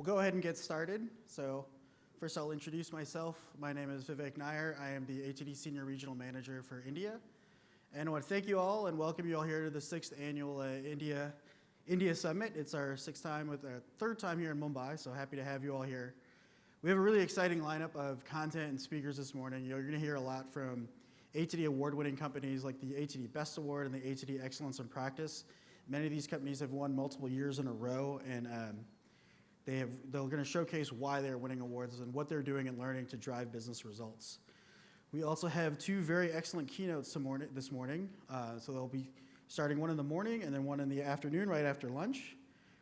We'll go ahead and get started. So first I'll introduce myself. My name is Vivek Nair. I am the ATD Senior Regional Manager for India. And I want to thank you all and welcome you all here to the 6th Annual India Summit. It's our third time here in Mumbai, so happy to have you all here. We have a really exciting lineup of content and speakers this morning. You're going to hear a lot from ATD award-winning companies like the ATD Best Award and the ATD Excellence in Practice. Many of these companies have won multiple years in a row, and they're going to showcase why they're winning awards and what they're doing and learning to drive business results. We also have two very excellent keynotes this morning. So they'll be starting one in the morning and then one in the afternoon right after lunch.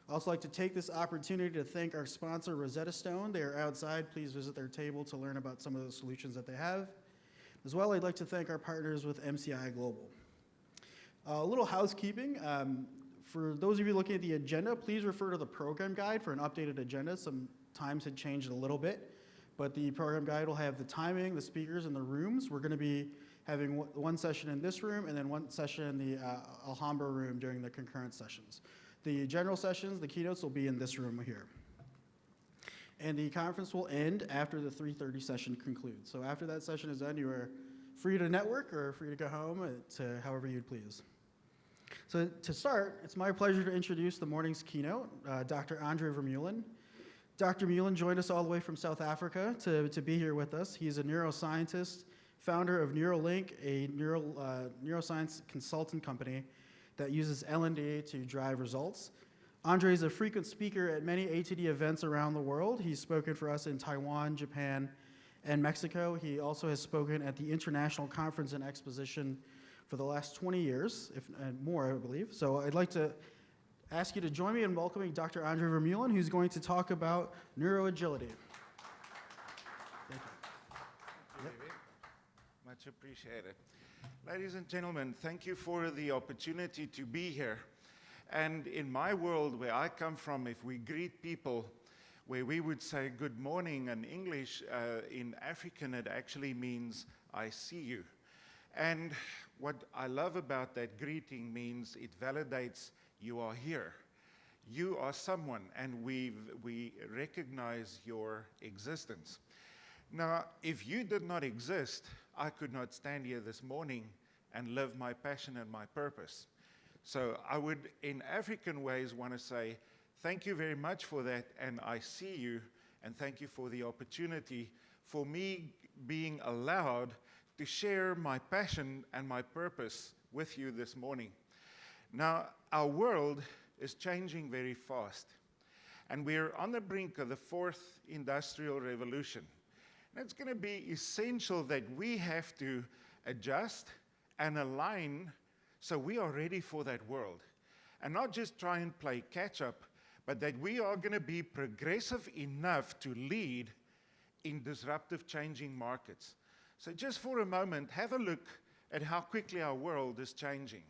I'd also like to take this opportunity to thank our sponsor, Rosetta Stone. They are outside. Please visit their table to learn about some of the solutions that they have. As well, I'd like to thank our partners with MCI Global. A little housekeeping. For those of you looking at the agenda, please refer to the program guide for an updated agenda. Some times had changed a little bit, but the program guide will have the timing, the speakers, and the rooms. We're going to be having one session in this room and then one session in the Alhambra room during the concurrent sessions. The general sessions, the keynotes, will be in this room here. And the conference will end after the 3:30 session concludes. So after that session is done, you are free to network or free to go home to however you'd please. So to start, it's my pleasure to introduce the morning's keynote, Dr. Andre Vermeulen. Dr. Vermeulen joined us all the way from South Africa to be here with us. He's a neuroscientist, founder of Neuro-Link, a neuroscience consultant company that uses L&D to drive results. Andre is a frequent speaker at many ATD events around the world. He's spoken for us in Taiwan, Japan, and Mexico. He also has spoken at the International Conference and Exposition for the last 20 years, and more, I believe. So I'd like to ask you to join me in welcoming Dr. Andre Vermeulen, who's going to talk about neuroagility. Thank you. Thank you, much appreciated. Ladies and gentlemen, thank you for the opportunity to be here. And in my world, where I come from, if we greet people, where we would say good morning in English, in African it actually means I see you. And what I love about that greeting means it validates you are here. You are someone, and we recognize your existence. Now, if you did not exist, I could not stand here this morning and live my passion and my purpose. So I would, in African ways, want to say, thank you very much for that, and I see you, and thank you for the opportunity for me being allowed to share my passion and my purpose with you this morning. Now, our world is changing very fast, and we're on the brink of the 4th industrial revolution. And it's going to be essential that we have to adjust and align so we are ready for that world. And not just try and play catch up, but that we are going to be progressive enough to lead in disruptive changing markets. So just for a moment, have a look at how quickly our world is changing.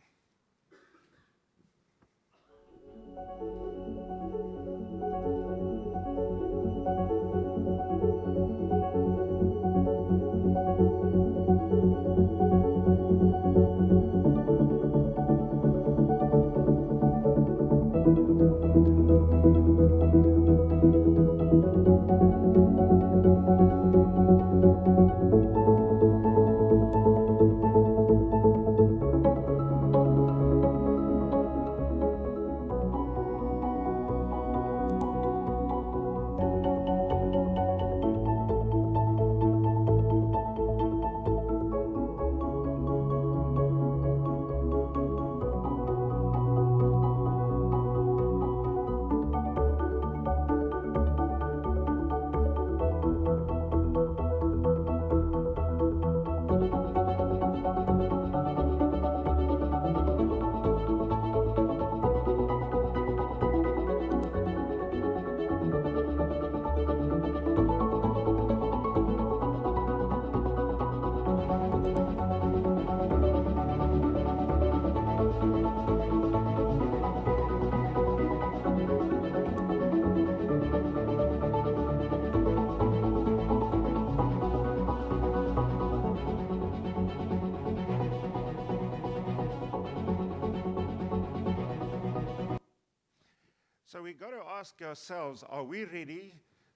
So we got to ask ourselves, are we ready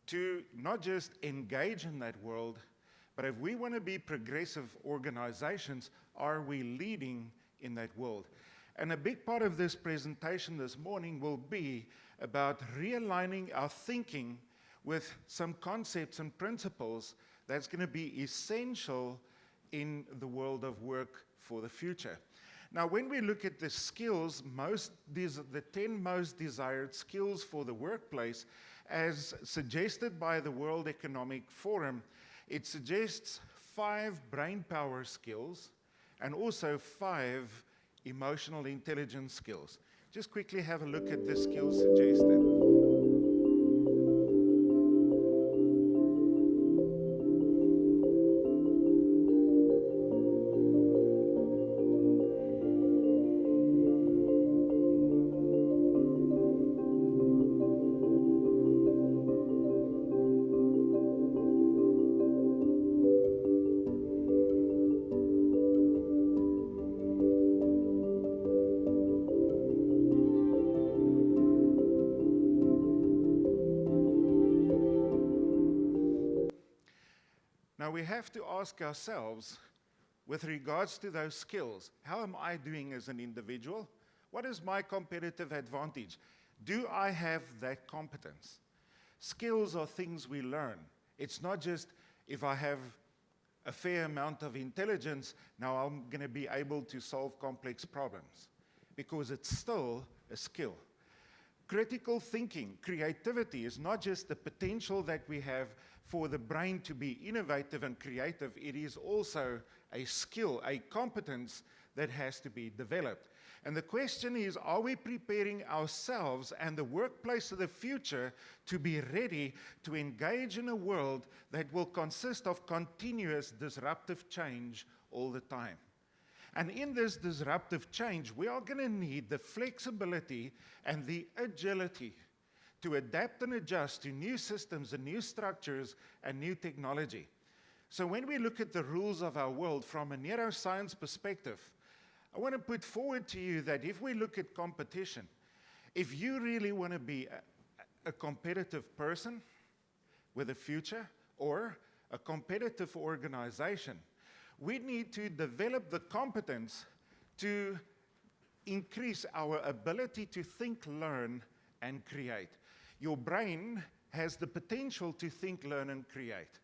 to not just engage in that world, but if we want to be progressive organizations, are we leading in that world? And a big part of this presentation this morning will be about realigning our thinking with some concepts and principles that's going to be essential in the world of work for the future. Now, when we look at the skills, the 10 most desired skills for the workplace, as suggested by the World Economic Forum, it suggests 5 brain power skills and also 5 emotional intelligence skills. Just quickly have a look at the skills suggested. Now we have to ask ourselves, with regards to those skills, how am I doing as an individual? What is my competitive advantage? Do I have that competence? Skills are things we learn. It's not just if I have a fair amount of intelligence, now I'm going to be able to solve complex problems, because it's still a skill. Critical thinking, creativity is not just the potential that we have for the brain to be innovative and creative, it is also a skill, a competence that has to be developed. And the question is, are we preparing ourselves and the workplace of the future to be ready to engage in a world that will consist of continuous disruptive change all the time? And in this disruptive change, we are going to need the flexibility and the agility to adapt and adjust to new systems and new structures and new technology. So when we look at the rules of our world from a neuroscience perspective, I want to put forward to you that if we look at competition, if you really want to be a competitive person with a future or a competitive organization, we need to develop the competence to increase our ability to think, learn, and create. Your brain has the potential to think, learn, and create.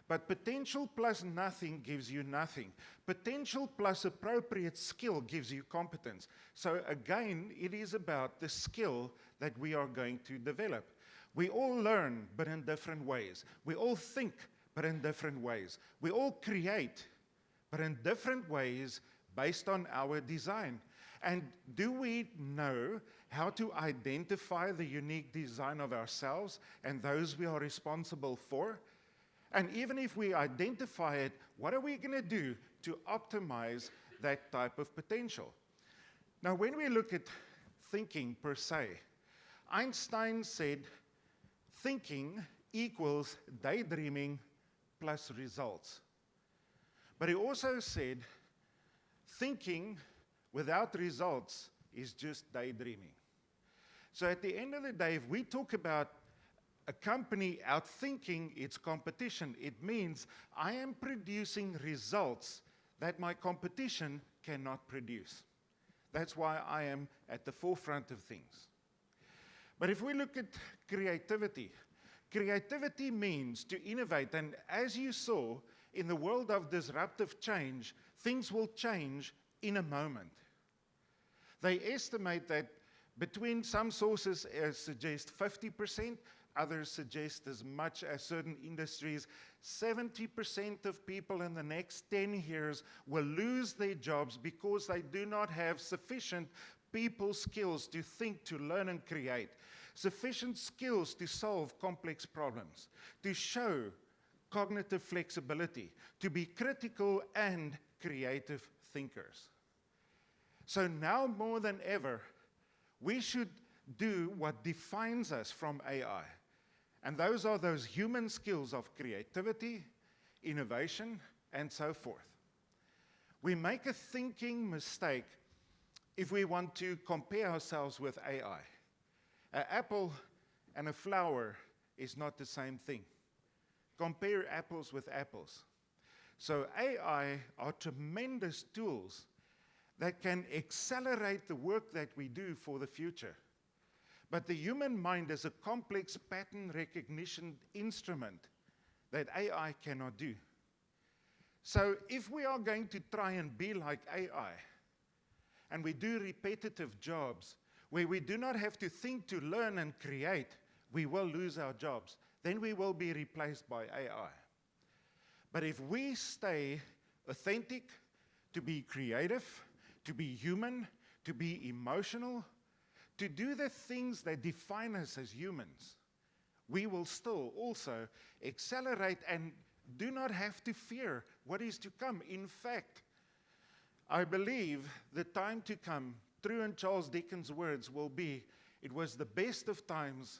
But potential plus nothing gives you nothing. Potential plus appropriate skill gives you competence. So again, it is about the skill that we are going to develop. We all learn, but in different ways. We all think, but in different ways. We all create, but in different ways based on our design. And do we know how to identify the unique design of ourselves and those we are responsible for? And even if we identify it, what are we going to do to optimize that type of potential? Now, when we look at thinking per se, Einstein said thinking equals daydreaming plus results. But he also said thinking without results is just daydreaming. So at the end of the day, if we talk about a company outthinking its competition, it means I am producing results that my competition cannot produce. That's why I am at the forefront of things. But if we look at creativity, creativity means to innovate. And as you saw, in the world of disruptive change, things will change in a moment. They estimate that between some sources suggest 50%, others suggest as much as certain industries, 70% of people in the next 10 years will lose their jobs because they do not have sufficient people skills to think, to learn and create, sufficient skills to solve complex problems, to show cognitive flexibility, to be critical and creative thinkers. So now more than ever, we should do what defines us from AI. And those are those human skills of creativity, innovation, and so forth. We make a thinking mistake if we want to compare ourselves with AI. An apple and a flower is not the same thing. Compare apples with apples. So AI are tremendous tools that can accelerate the work that we do for the future. But the human mind is a complex pattern recognition instrument that AI cannot do. So if we are going to try and be like AI, and we do repetitive jobs where we do not have to think to learn and create, we will lose our jobs. Then we will be replaced by AI. But if we stay authentic, to be creative, to be human, to be emotional, to do the things that define us as humans, we will still also accelerate and do not have to fear what is to come. In fact, I believe the time to come, true in Charles Dickens' words, will be, it was the best of times,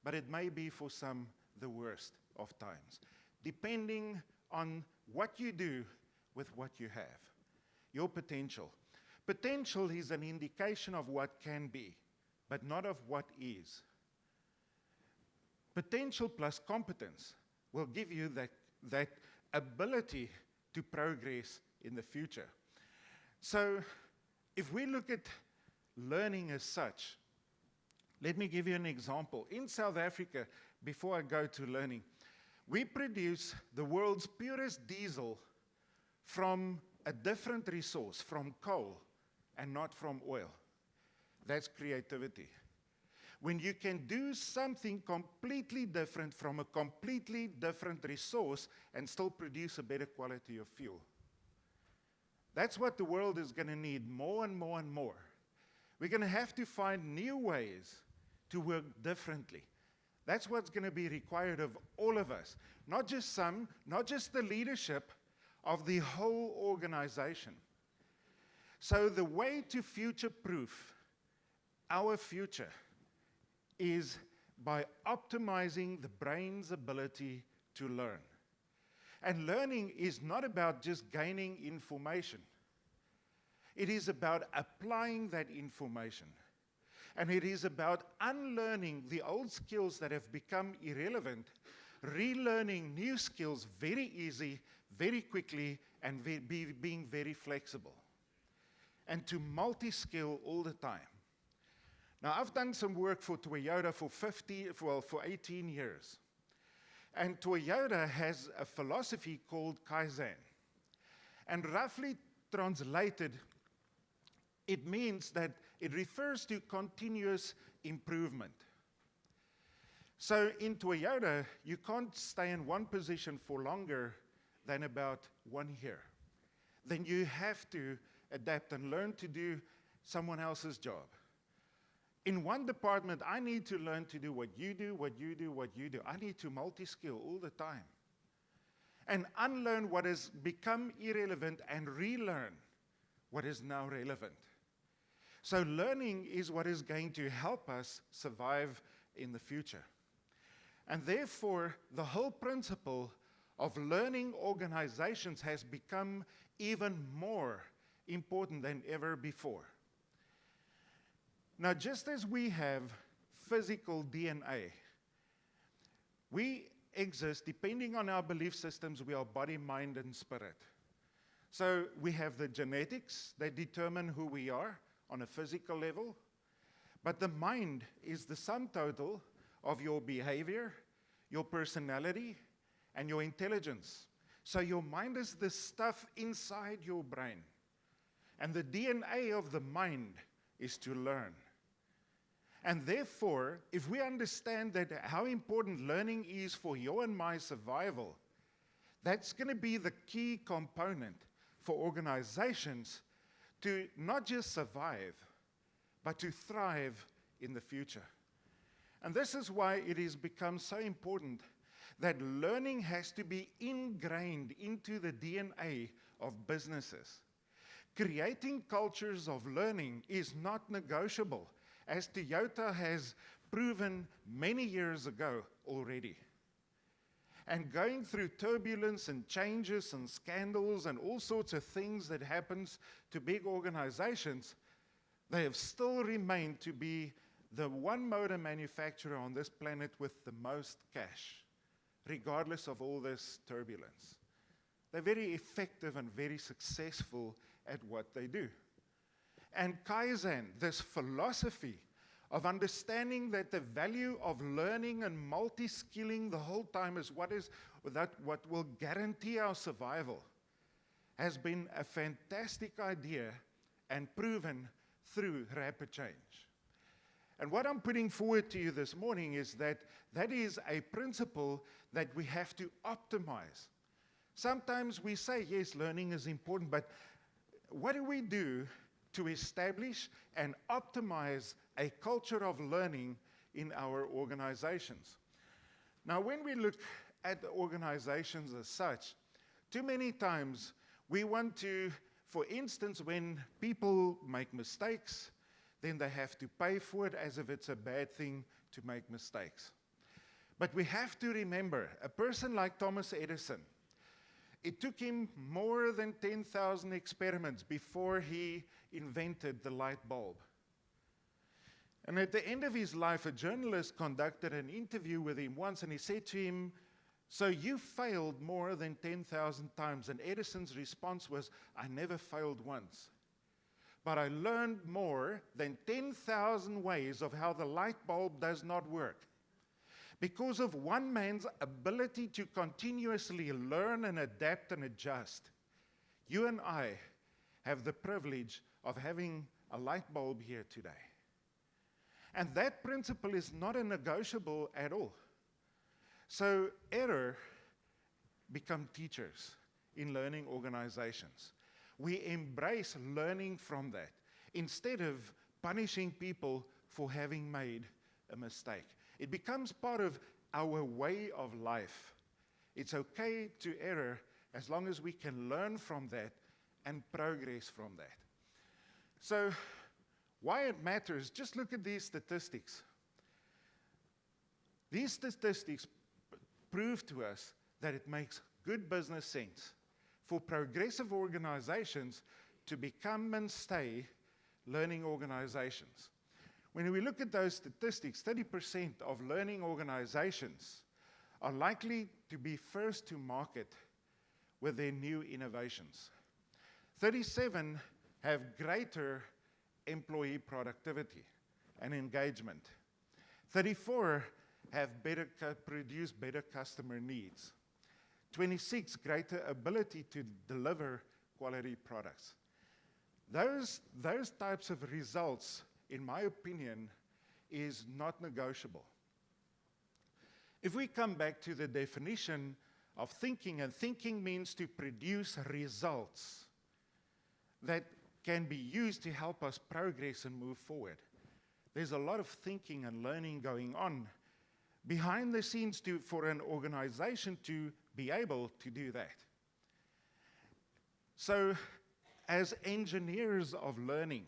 but it may be for some the worst of times, depending on what you do with what you have, your potential. Potential is an indication of what can be, but not of what is. Potential plus competence will give you that ability to progress in the future. So if we look at learning as such, let me give you an example. In South Africa, before I go to learning, we produce the world's purest diesel from a different resource, from coal, and not from oil. That's creativity. When you can do something completely different from a completely different resource and still produce a better quality of fuel. That's what the world is going to need more and more and more. We're going to have to find new ways to work differently. That's what's going to be required of all of us. Not just some, not just the leadership of the whole organization. So the way to future-proof our future is by optimizing the brain's ability to learn. And learning is not about just gaining information. It is about applying that information. And it is about unlearning the old skills that have become irrelevant, relearning new skills very easy, very quickly, and being very flexible. And to multi-skill all the time. Now, I've done some work for Toyota for 18 years. And Toyota has a philosophy called Kaizen. And roughly translated, it means that it refers to continuous improvement. So in Toyota, you can't stay in one position for longer than about 1 year. Then you have to adapt and learn to do someone else's job. In one department, I need to learn to do what you do, what you do, what you do. I need to multi-skill all the time. And unlearn what has become irrelevant and relearn what is now relevant. So learning is what is going to help us survive in the future. And therefore, the whole principle of learning organizations has become even more important than ever before. Now, just as we have physical DNA, we exist, depending on our belief systems, we are body, mind, and spirit. So we have the genetics that determine who we are on a physical level, but the mind is the sum total of your behavior, your personality, and your intelligence. So your mind is the stuff inside your brain. And the DNA of the mind is to learn. And therefore, if we understand that how important learning is for your and my survival, that's going to be the key component for organizations to not just survive, but to thrive in the future. And this is why it has become so important that learning has to be ingrained into the DNA of businesses. Creating cultures of learning is not negotiable, as Toyota has proven many years ago already. And going through turbulence and changes and scandals and all sorts of things that happens to big organizations, they have still remained to be the one motor manufacturer on this planet with the most cash, regardless of all this turbulence. They're very effective and very successful at what they do. And Kaizen, this philosophy of understanding that the value of learning and multi-skilling the whole time is what will guarantee our survival, has been a fantastic idea and proven through rapid change. And what I'm putting forward to you this morning is that that is a principle that we have to optimize. Sometimes we say, yes, learning is important, but what do we do to establish and optimize a culture of learning in our organizations? Now, when we look at the organizations as such, too many times we want to, for instance, when people make mistakes, then they have to pay for it as if it's a bad thing to make mistakes. But we have to remember, a person like Thomas Edison, it took him more than 10,000 experiments before he invented the light bulb. And at the end of his life, a journalist conducted an interview with him once, and he said to him, "So you failed more than 10,000 times." And Edison's response was, "I never failed once. But I learned more than 10,000 ways of how the light bulb does not work." Because of one man's ability to continuously learn and adapt and adjust, you and I have the privilege of having a light bulb here today. And that principle is not a negotiable at all. So error become teachers in learning organizations. We embrace learning from that instead of punishing people for having made a mistake. It becomes part of our way of life. It's okay to err as long as we can learn from that and progress from that. So why it matters, just look at these statistics. These statistics prove to us that it makes good business sense for progressive organizations to become and stay learning organizations. When we look at those statistics, 30% of learning organizations are likely to be first to market with their new innovations. 37 have greater employee productivity and engagement. 34 have produce better customer needs. 26, greater ability to deliver quality products. Those types of results, in my opinion, is not negotiable. If we come back to the definition of thinking, and thinking means to produce results that can be used to help us progress and move forward. There's a lot of thinking and learning going on behind the scenes for an organization to be able to do that. So, as engineers of learning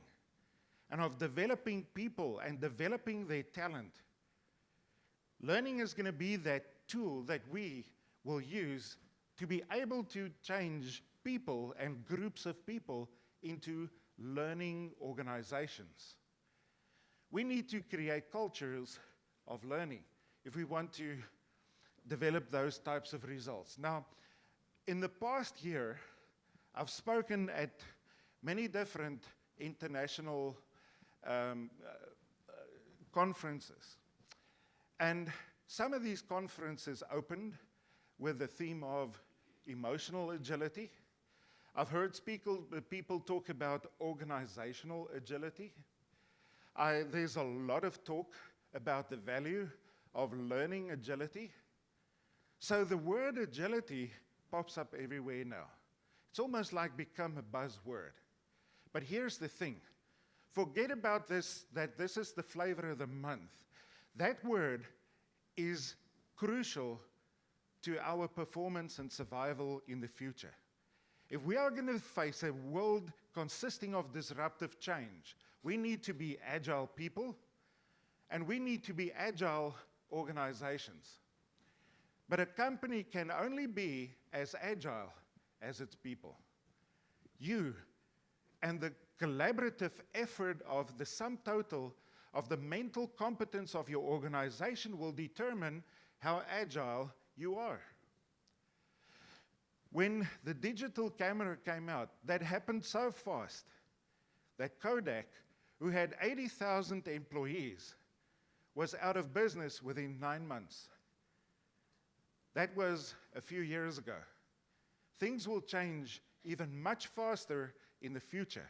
and of developing people and developing their talent, learning is going to be that tool that we will use to be able to change people and groups of people into learning organizations. We need to create cultures of learning if we want to develop those types of results. Now, in the past year, I've spoken at many different international conferences. And some of these conferences opened with the theme of emotional agility. I've heard people talk about organizational agility. There's a lot of talk about the value of learning agility. So the word agility pops up everywhere now. It's almost like become a buzzword. But here's the thing. Forget about this, that this is the flavor of the month. That word is crucial to our performance and survival in the future. If we are going to face a world consisting of disruptive change, we need to be agile people, and we need to be agile organizations. But a company can only be as agile as its people. You and the collaborative effort of the sum total of the mental competence of your organization will determine how agile you are. When the digital camera came out, that happened so fast that Kodak, who had 80,000 employees, was out of business within 9 months. That was a few years ago. Things will change even much faster in the future.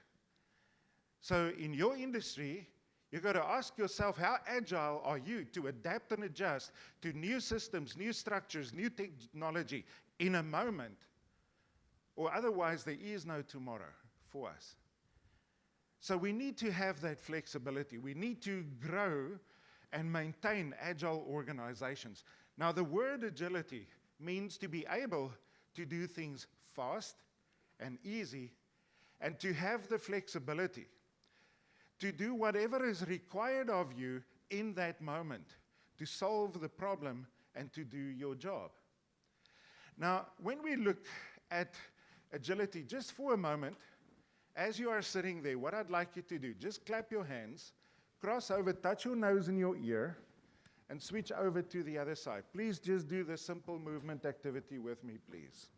So in your industry, you've got to ask yourself, how agile are you to adapt and adjust to new systems, new structures, new technology in a moment? Or otherwise, there is no tomorrow for us. So we need to have that flexibility. We need to grow and maintain agile organizations. Now, the word agility means to be able to do things fast and easy, and to have the flexibility to do whatever is required of you in that moment to solve the problem and to do your job. Now, when we look at agility, just for a moment, as you are sitting there, what I'd like you to do, just clap your hands, cross over, touch your nose in your ear, and switch over to the other side. Please just do this simple movement activity with me, please.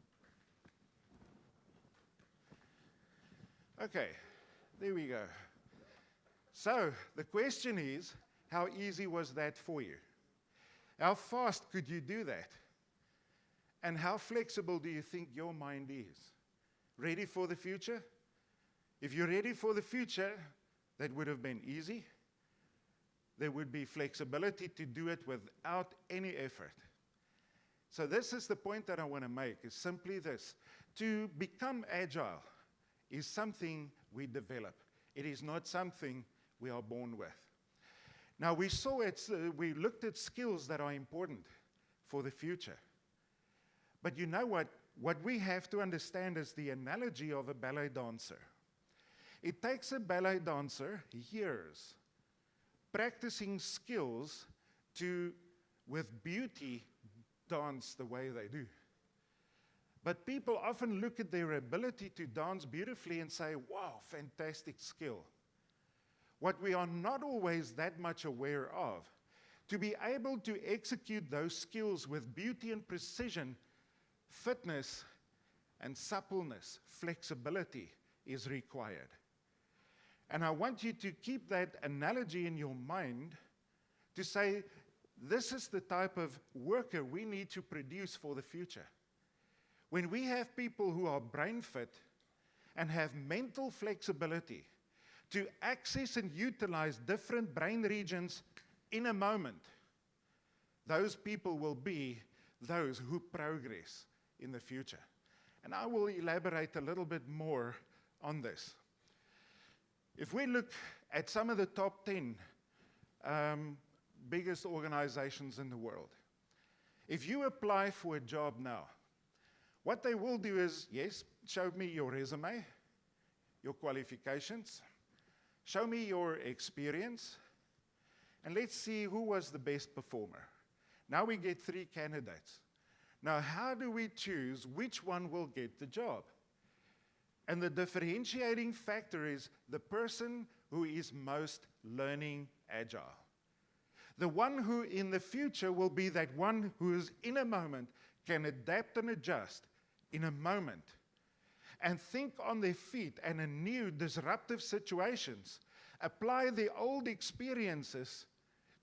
Okay, there we go. So the question is, how easy was that for you? How fast could you do that? And how flexible do you think your mind is? Ready for the future? If you're ready for the future, that would have been easy. There would be flexibility to do it without any effort. So this is the point that I want to make, is simply this. To become agile is something we develop. It is not something we are born with. Now, we looked at skills that are important for the future. But you know what? What we have to understand is the analogy of a ballet dancer. It takes a ballet dancer years practicing skills to, with beauty, dance the way they do. But people often look at their ability to dance beautifully and say, wow, fantastic skill. What we are not always that much aware of, to be able to execute those skills with beauty and precision, fitness and suppleness, flexibility is required. And I want you to keep that analogy in your mind to say, this is the type of worker we need to produce for the future. When we have people who are brain fit and have mental flexibility to access and utilize different brain regions in a moment, those people will be those who progress in the future. And I will elaborate a little bit more on this. If we look at some of the top 10 biggest organizations in the world, if you apply for a job now, what they will do is, yes, show me your resume, your qualifications, show me your experience, and let's see who was the best performer. Now we get 3 candidates. Now, how do we choose which one will get the job? And the differentiating factor is the person who is most learning agile. The one who in the future will be that one who is in a moment can adapt and adjust in a moment and think on their feet and in new disruptive situations, apply the old experiences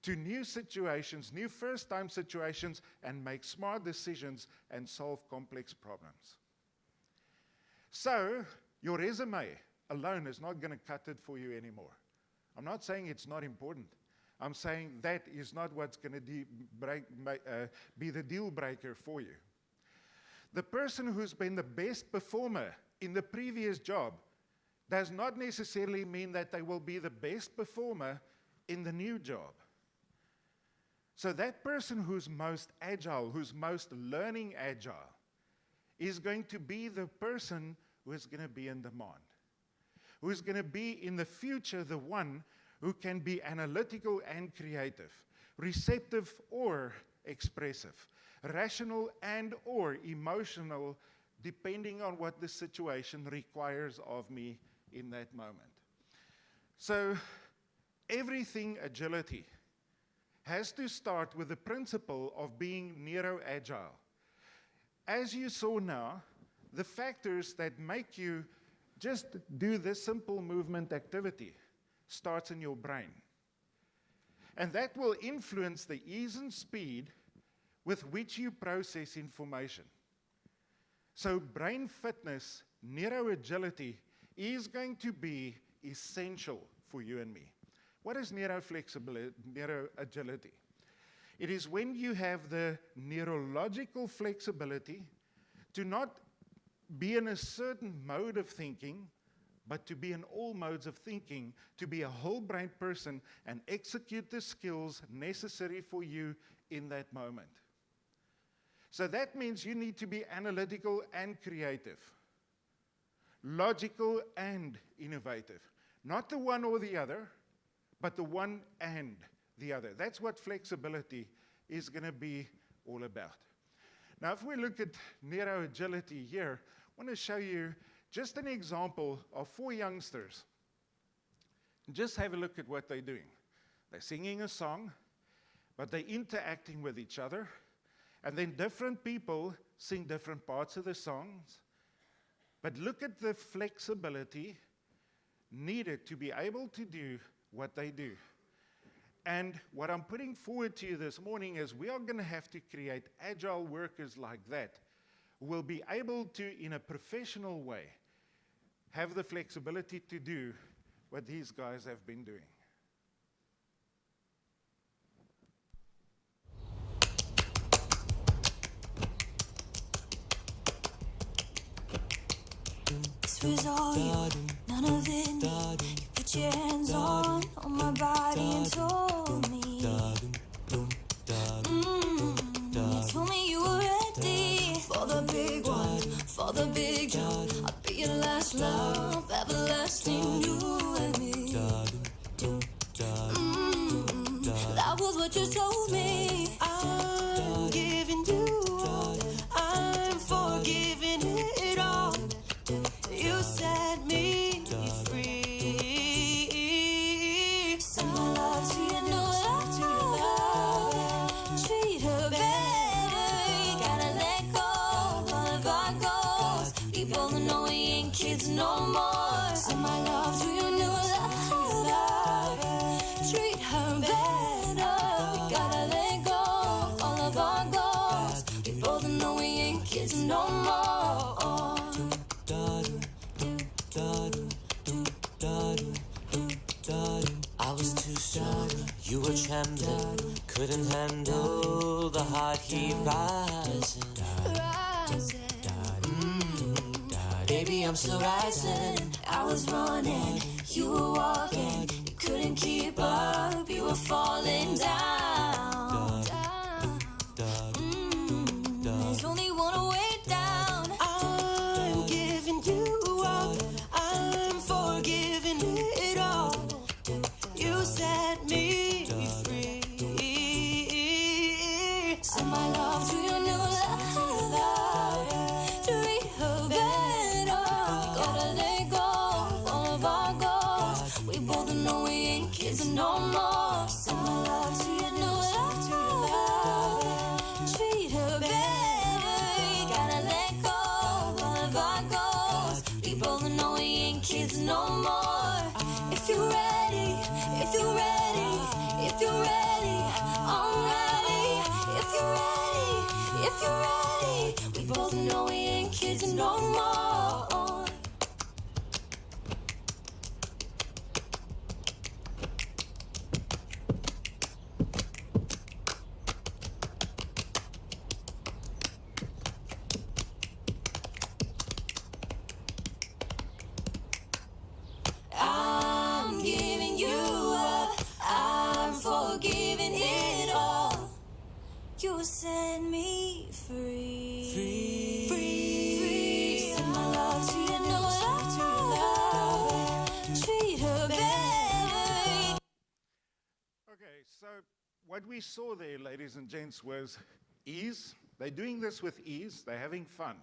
to new situations, new first-time situations, and make smart decisions and solve complex problems. So, your resume alone is not going to cut it for you anymore. I'm not saying it's not important. I'm saying that is not what's going to be the deal breaker for you. The person who's been the best performer in the previous job does not necessarily mean that they will be the best performer in the new job. So that person who's most agile, who's most learning agile, is going to be the person who is going to be in demand, who is going to be in the future the one who can be analytical and creative, receptive or expressive, rational and or emotional, depending on what the situation requires of me in that moment. So everything agility has to start with the principle of being neuro-agile. As you saw now, the factors that make you just do this simple movement activity starts in your brain. And that will influence the ease and speed with which you process information. So brain fitness, neuroagility, is going to be essential for you and me. What is neuroflexibility, neuroagility? It is when you have the neurological flexibility to not be in a certain mode of thinking, but to be in all modes of thinking, to be a whole brain person and execute the skills necessary for you in that moment. So that means you need to be analytical and creative, logical and innovative. Not the one or the other, but the one and the other. That's what flexibility is going to be all about. Now, if we look at neuroagility here, I want to show you just an example of 4 youngsters. Just have a look at what they're doing. They're singing a song, but they're interacting with each other, and then different people sing different parts of the songs. But look at the flexibility needed to be able to do what they do. And what I'm putting forward to you this morning is we are going to have to create agile workers like that who will be able to, in a professional way, have the flexibility to do what these guys have been doing. This was all you, none of it me. You put your hands on my body and told me. You told me you were ready for the big one, for the big jump. I'll be your last love, everlasting, you and me. That was what you told me. I'm giving you up, I'm forgiving it all. You set me free. Send my love to your new love. Treat her better. Gotta let go of our goals. We both know we ain't kids no more. Send my love to your new love. Treat her better. Gotta let go all of our goals. We both know we ain't kids no more. I was too strong, you were trembling, couldn't handle the heart heat rising. Baby, I'm still rising. I was running, you were walking. You couldn't keep up, you were falling down. There's only one way down. I'm giving you up, I'm forgiving it all. You set me free. Send my love to your new love. Treat her better. Gotta let go all of our goals. We both know we ain't kids no more. Send my love to your new love. Treat her better. Gotta let go all of our goals. We both know we ain't kids no more. If you're ready, if you're ready, if you're ready, I'm ready. If you're ready, if you're ready, we both know we ain't kids no more. I'm giving you up, I'm forgiving it all. You set me free. Free. Send my love to your new love. Treat her better. Okay, so what we saw there, ladies and gents, was ease. They're doing this with ease. They're having fun.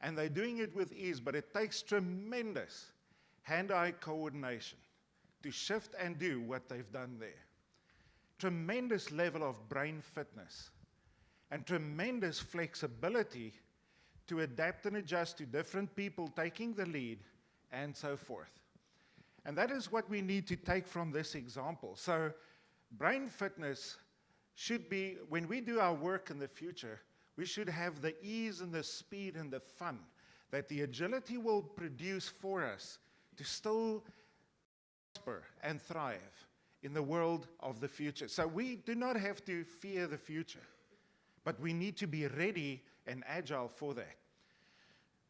And they're doing it with ease, but it takes tremendous hand-eye coordination to shift and do what they've done there. Tremendous level of brain fitness and tremendous flexibility to adapt and adjust to different people taking the lead and so forth. And that is what we need to take from this example. So brain fitness should be, when we do our work in the future, we should have the ease and the speed and the fun that the agility will produce for us to still prosper and thrive in the world of the future. So we do not have to fear the future, but we need to be ready and agile for that.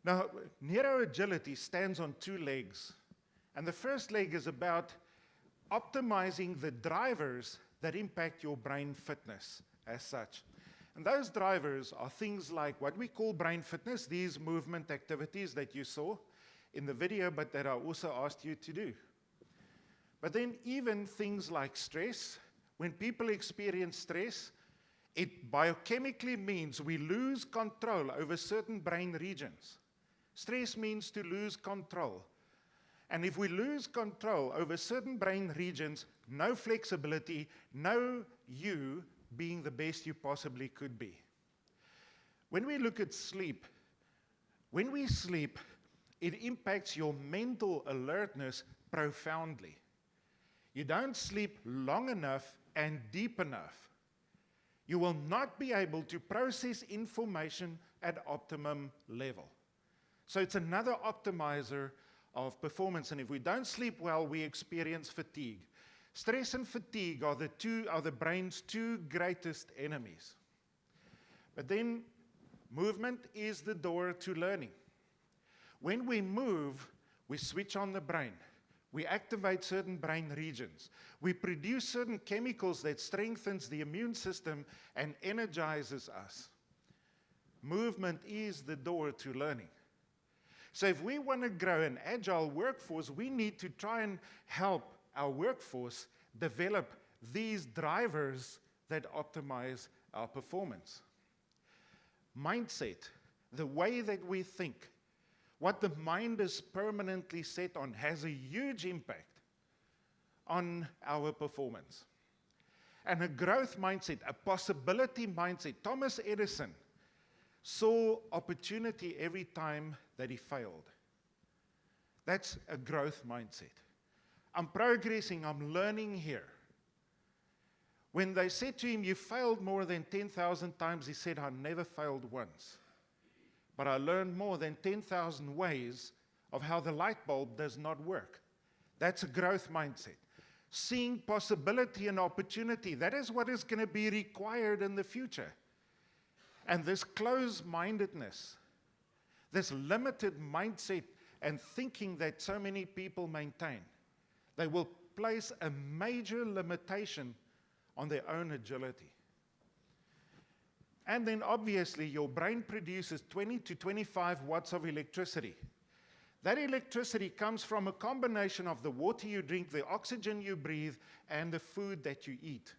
Now, neuroagility stands on two legs. And the first leg is about optimizing the drivers that impact your brain fitness as such. And those drivers are things like what we call brain fitness, these movement activities that you saw in the video, but that I also asked you to do. But then even things like stress, when people experience stress, it biochemically means we lose control over certain brain regions. Stress means to lose control. And if we lose control over certain brain regions, no flexibility, no you being the best you possibly could be. When we look at sleep, when we sleep, it impacts your mental alertness profoundly. You don't sleep long enough and deep enough, you will not be able to process information at optimum level. So it's another optimizer of performance, and if we don't sleep well, we experience fatigue. Stress and fatigue are the brain's two greatest enemies. But then movement is the door to learning. When we move, we switch on the brain. We activate certain brain regions. We produce certain chemicals that strengthens the immune system and energizes us. Movement is the door to learning. So if we want to grow an agile workforce, we need to try and help our workforce develop these drivers that optimize our performance. Mindset, the way that we think, what the mind is permanently set on has a huge impact on our performance. And a growth mindset, a possibility mindset. Thomas Edison saw opportunity every time that he failed. That's a growth mindset. I'm progressing, I'm learning here. When they said to him, you failed more than 10,000 times, he said, I never failed once. But I learned more than 10,000 ways of how the light bulb does not work. That's a growth mindset. Seeing possibility and opportunity, that is what is going to be required in the future. And this closed-mindedness, this limited mindset and thinking that so many people maintain, they will place a major limitation on their own agility. And then obviously your brain produces 20 to 25 watts of electricity. That electricity comes from a combination of the water you drink, the oxygen you breathe, and the food that you eat.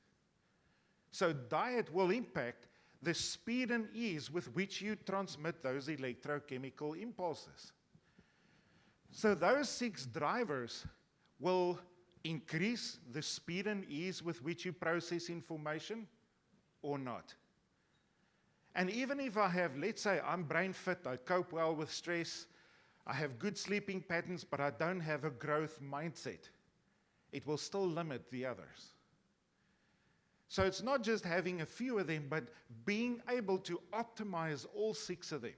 So diet will impact the speed and ease with which you transmit those electrochemical impulses. So those 6 drivers will increase the speed and ease with which you process information or not. And even if I have, let's say I'm brain fit, I cope well with stress, I have good sleeping patterns, but I don't have a growth mindset, it will still limit the others. So it's not just having a few of them, but being able to optimize all 6 of them.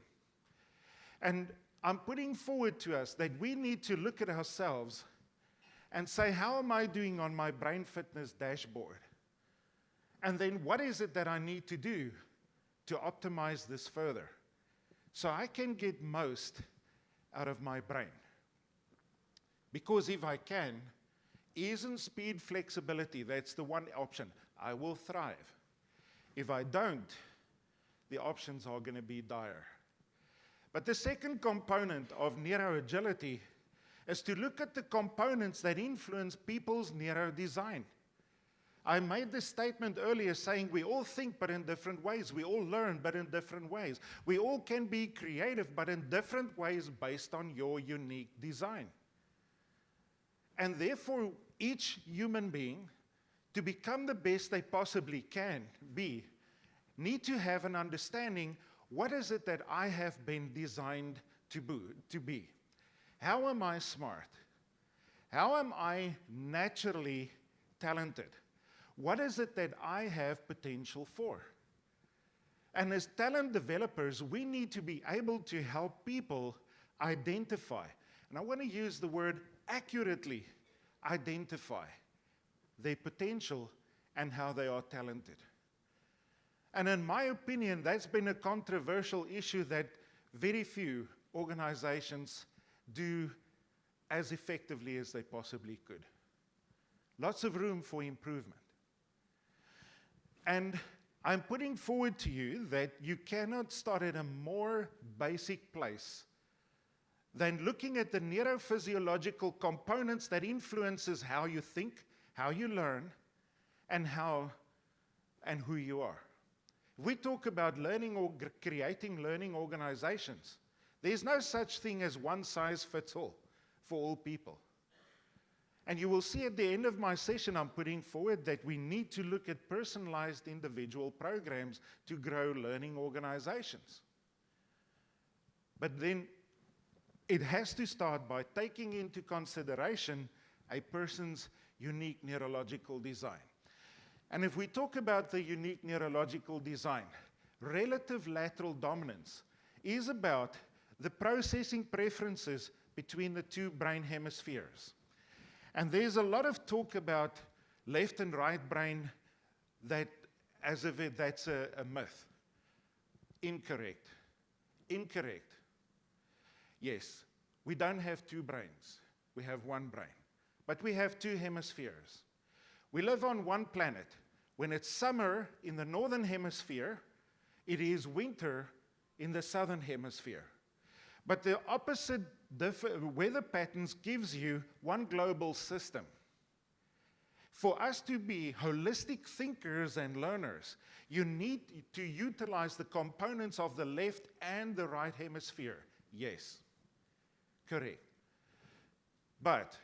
And I'm putting forward to us that we need to look at ourselves and say, how am I doing on my brain fitness dashboard? And then what is it that I need to do to optimize this further so I can get most out of my brain? Because if I can, ease and speed, flexibility, that's the one option. I will thrive. If I don't, the options are going to be dire. But the second component of neuroagility is to look at the components that influence people's neurodesign. I made this statement earlier saying we all think but in different ways. We all learn but in different ways. We all can be creative but in different ways based on your unique design. And therefore, each human being, to become the best they possibly can be, need to have an understanding, what is it that I have been designed to be? How am I smart? How am I naturally talented? What is it that I have potential for? And as talent developers, we need to be able to help people identify, and I want to use the word accurately, identify their potential and how they are talented. And in my opinion, that's been a controversial issue that very few organizations do as effectively as they possibly could. Lots of room for improvement. And I'm putting forward to you that you cannot start at a more basic place than looking at the neurophysiological components that influences how you think, how you learn, and who you are. If we talk about learning or creating learning organizations, there's no such thing as one size fits all for all people. And you will see at the end of my session, I'm putting forward that we need to look at personalized individual programs to grow learning organizations. But then it has to start by taking into consideration a person's unique neurological design. And if we talk about the unique neurological design, relative lateral dominance is about the processing preferences between the two brain hemispheres. And there's a lot of talk about left and right brain that as if that's a myth. Incorrect. Incorrect. Yes, we don't have two brains. We have one brain. But we have two hemispheres. We live on one planet. When it's summer in the northern hemisphere, it is winter in the southern hemisphere. But the opposite weather patterns gives you one global system. For us to be holistic thinkers and learners, you need to utilize the components of the left and the right hemisphere. Yes, correct. But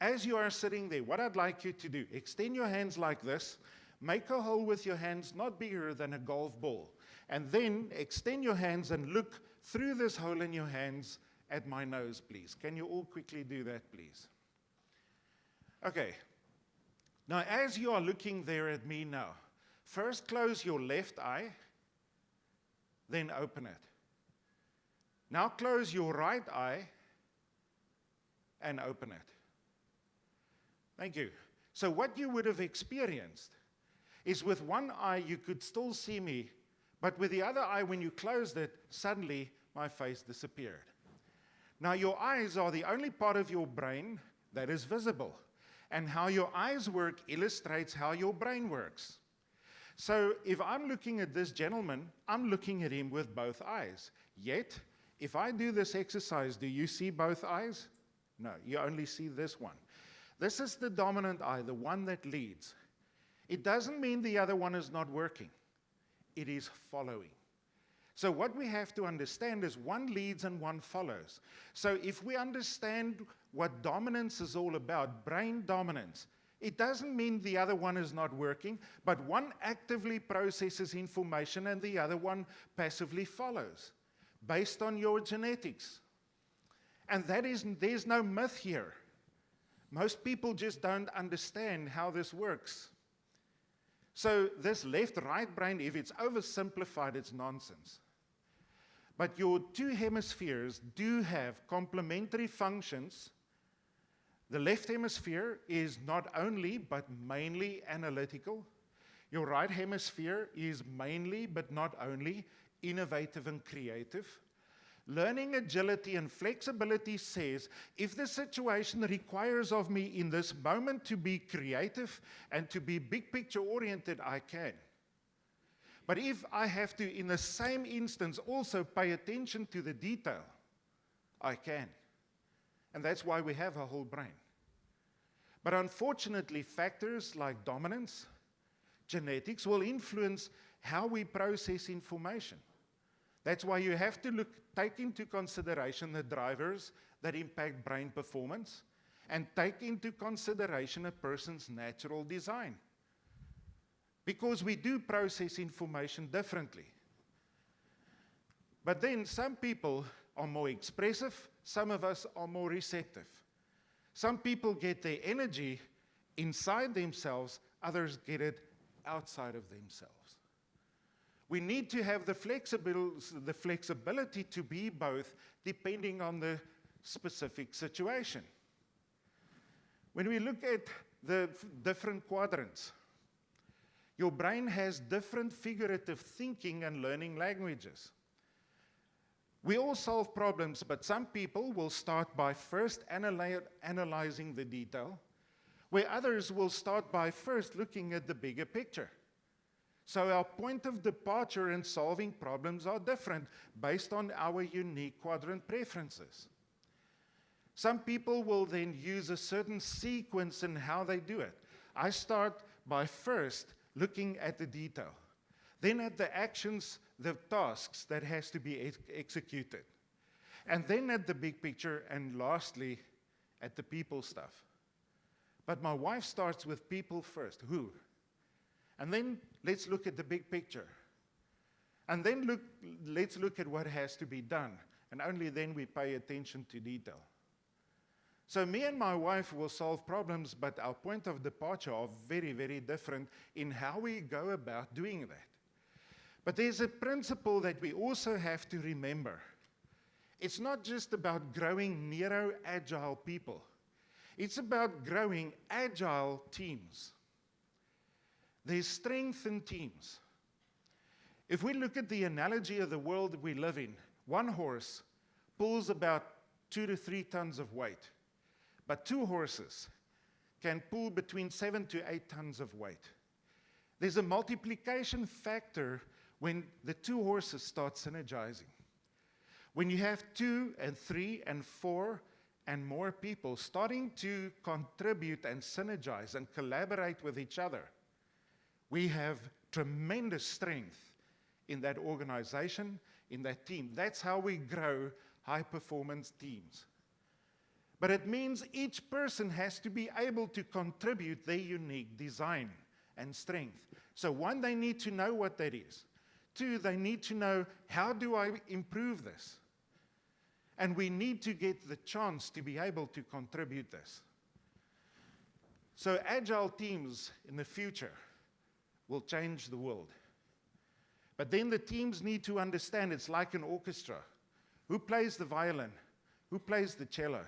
as you are sitting there, what I'd like you to do, extend your hands like this, make a hole with your hands not bigger than a golf ball, and then extend your hands and look through this hole in your hands at my nose, please. Can you all quickly do that, please? Okay. Now, as you are looking there at me now, first close your left eye, then open it. Now close your right eye and open it. Thank you. So what you would have experienced is with one eye you could still see me, but with the other eye, when you closed it, suddenly my face disappeared. Now your eyes are the only part of your brain that is visible. And how your eyes work illustrates how your brain works. So if I'm looking at this gentleman, I'm looking at him with both eyes. Yet, if I do this exercise, do you see both eyes? No, you only see this one. This is the dominant eye, the one that leads. It doesn't mean the other one is not working. It is following. So what we have to understand is one leads and one follows. So if we understand what dominance is all about, brain dominance, it doesn't mean the other one is not working, but one actively processes information and the other one passively follows, based on your genetics. And there's no myth here. Most people just don't understand how this works. So this left-right brain, if it's oversimplified, it's nonsense. But your two hemispheres do have complementary functions. The left hemisphere is not only, but mainly analytical. Your right hemisphere is mainly, but not only, innovative and creative. Learning agility and flexibility says, if the situation requires of me in this moment to be creative and to be big picture oriented, I can. But if I have to, in the same instance, also pay attention to the detail, I can. And that's why we have a whole brain. But unfortunately, factors like dominance, genetics, will influence how we process information. That's why you have to take into consideration the drivers that impact brain performance. and take into consideration a person's natural design. Because we do process information differently. But then some people are more expressive, some of us are more receptive. Some people get their energy inside themselves, others get it outside of themselves. We need to have the flexibility to be both, depending on the specific situation. When we look at the different quadrants, your brain has different figurative thinking and learning languages. We all solve problems, but some people will start by first analyzing the detail, where others will start by first looking at the bigger picture. So our point of departure in solving problems are different based on our unique quadrant preferences. Some people will then use a certain sequence in how they do it. I start by first looking at the detail, then at the actions, the tasks that has to be executed, and then at the big picture, and lastly, at the people stuff. But my wife starts with people first. Who? And then let's look at the big picture. And then let's look at what has to be done. And only then we pay attention to detail. So me and my wife will solve problems, but our point of departure are very, very different in how we go about doing that. But there's a principle that we also have to remember. It's not just about growing neuro-agile people. It's about growing agile teams. There's strength in teams. If we look at the analogy of the world we live in, one horse pulls about 2 to 3 tons of weight, but 2 horses can pull between 7 to 8 tons of weight. There's a multiplication factor when the 2 horses start synergizing. When you have 2 and 3 and 4 and more people starting to contribute and synergize and collaborate with each other, we have tremendous strength in that organization, in that team. That's how we grow high-performance teams. But it means each person has to be able to contribute their unique design and strength. So 1, they need to know what that is. 2, they need to know, how do I improve this? And we need to get the chance to be able to contribute this. So agile teams in the future will change the world. But then the teams need to understand it's like an orchestra. Who plays the violin? Who plays the cello?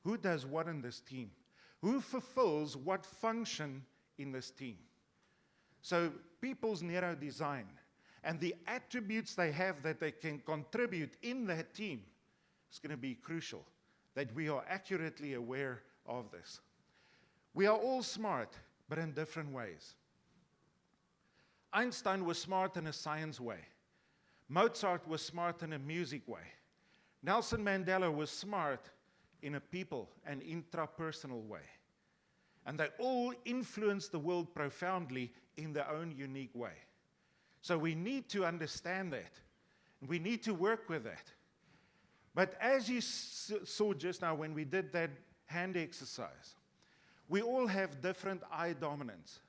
Who does what in this team? Who fulfills what function in this team? So people's neuro-design and the attributes they have that they can contribute in that team is going to be crucial, that we are accurately aware of this. We are all smart, but in different ways. Einstein was smart in a science way. Mozart was smart in a music way. Nelson Mandela was smart in a people and intrapersonal way. And they all influenced the world profoundly in their own unique way. So we need to understand that. We need to work with that. But as you saw just now when we did that hand exercise, we all have different eye dominance.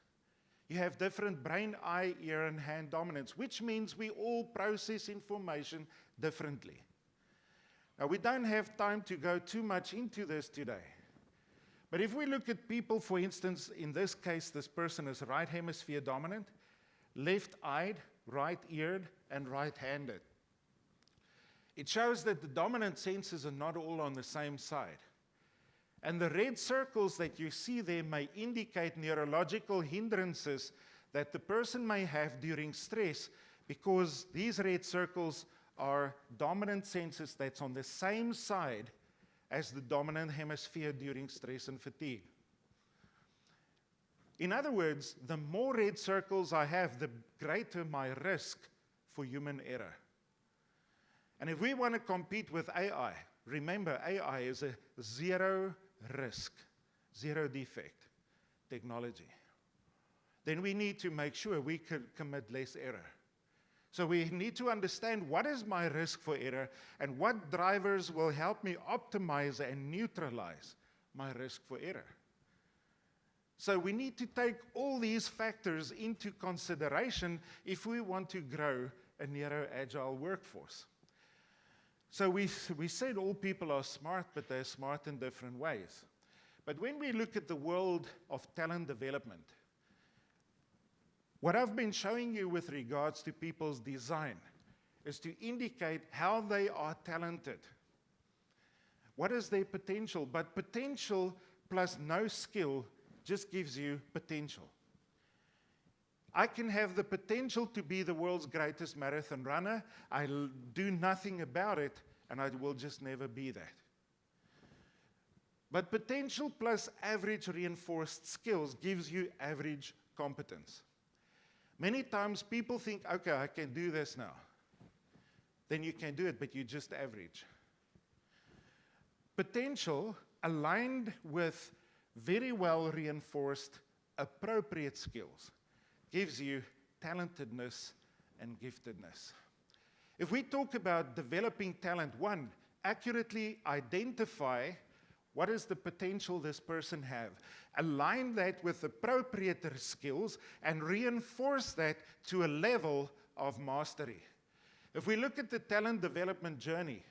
You have different brain, eye, ear, and hand dominance, which means we all process information differently. Now, we don't have time to go too much into this today. But if we look at people, for instance, in this case, this person is right hemisphere dominant, left-eyed, right-eared, and right-handed. It shows that the dominant senses are not all on the same side. And the red circles that you see there may indicate neurological hindrances that the person may have during stress, because these red circles are dominant senses that's on the same side as the dominant hemisphere during stress and fatigue. In other words, the more red circles I have, the greater my risk for human error. And if we want to compete with AI, remember AI is a zero risk, zero defect technology. Then we need to make sure we can commit less error. So we need to understand what is my risk for error and what drivers will help me optimize and neutralize my risk for error. So we need to take all these factors into consideration if we want to grow a neuro-agile workforce. So we said all people are smart, but they're smart in different ways. But when we look at the world of talent development, what I've been showing you with regards to people's design is to indicate how they are talented. What is their potential? But potential plus no skill just gives you potential. I can have the potential to be the world's greatest marathon runner. I'll do nothing about it, and I will just never be that. But potential plus average reinforced skills gives you average competence. Many times people think, okay, I can do this now. Then you can do it, but you're just average. Potential aligned with very well reinforced appropriate skills gives you talentedness and giftedness. If we talk about developing talent, one, accurately identify what is the potential this person have, align that with appropriate skills, and reinforce that to a level of mastery. If we look at the talent development journey,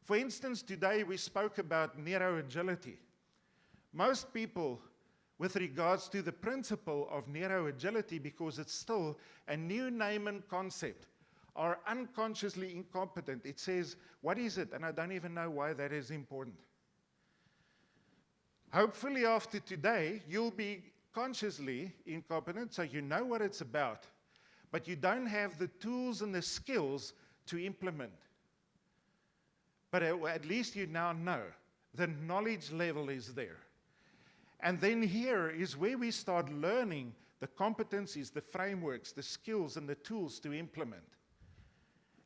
for instance, today we spoke about neuro-agility. Most people, with regards to the principle of neuro-agility, because it's still a new name and concept, are unconsciously incompetent. It says, what is it? And I don't even know why that is important. Hopefully after today, you'll be consciously incompetent, so you know what it's about, but you don't have the tools and the skills to implement. But at least you now know. The knowledge level is there. And then here is where we start learning the competencies, the frameworks, the skills, and the tools to implement.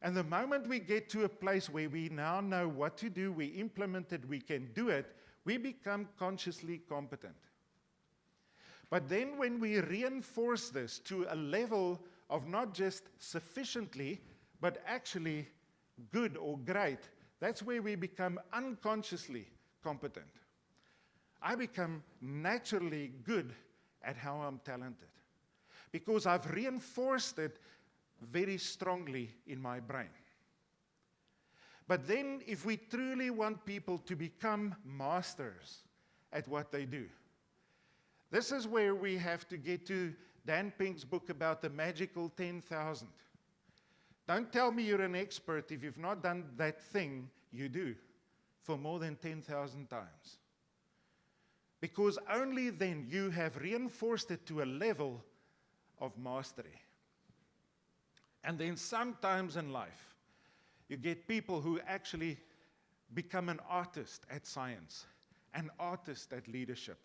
And the moment we get to a place where we now know what to do, we implement it, we can do it, we become consciously competent. But then when we reinforce this to a level of not just sufficiently, but actually good or great, that's where we become unconsciously competent. I become naturally good at how I'm talented because I've reinforced it very strongly in my brain. But then if we truly want people to become masters at what they do, this is where we have to get to Dan Pink's book about the magical 10,000. Don't tell me you're an expert if you've not done that thing you do for more than 10,000 times. Because only then you have reinforced it to a level of mastery. And then sometimes in life, you get people who actually become an artist at science, an artist at leadership,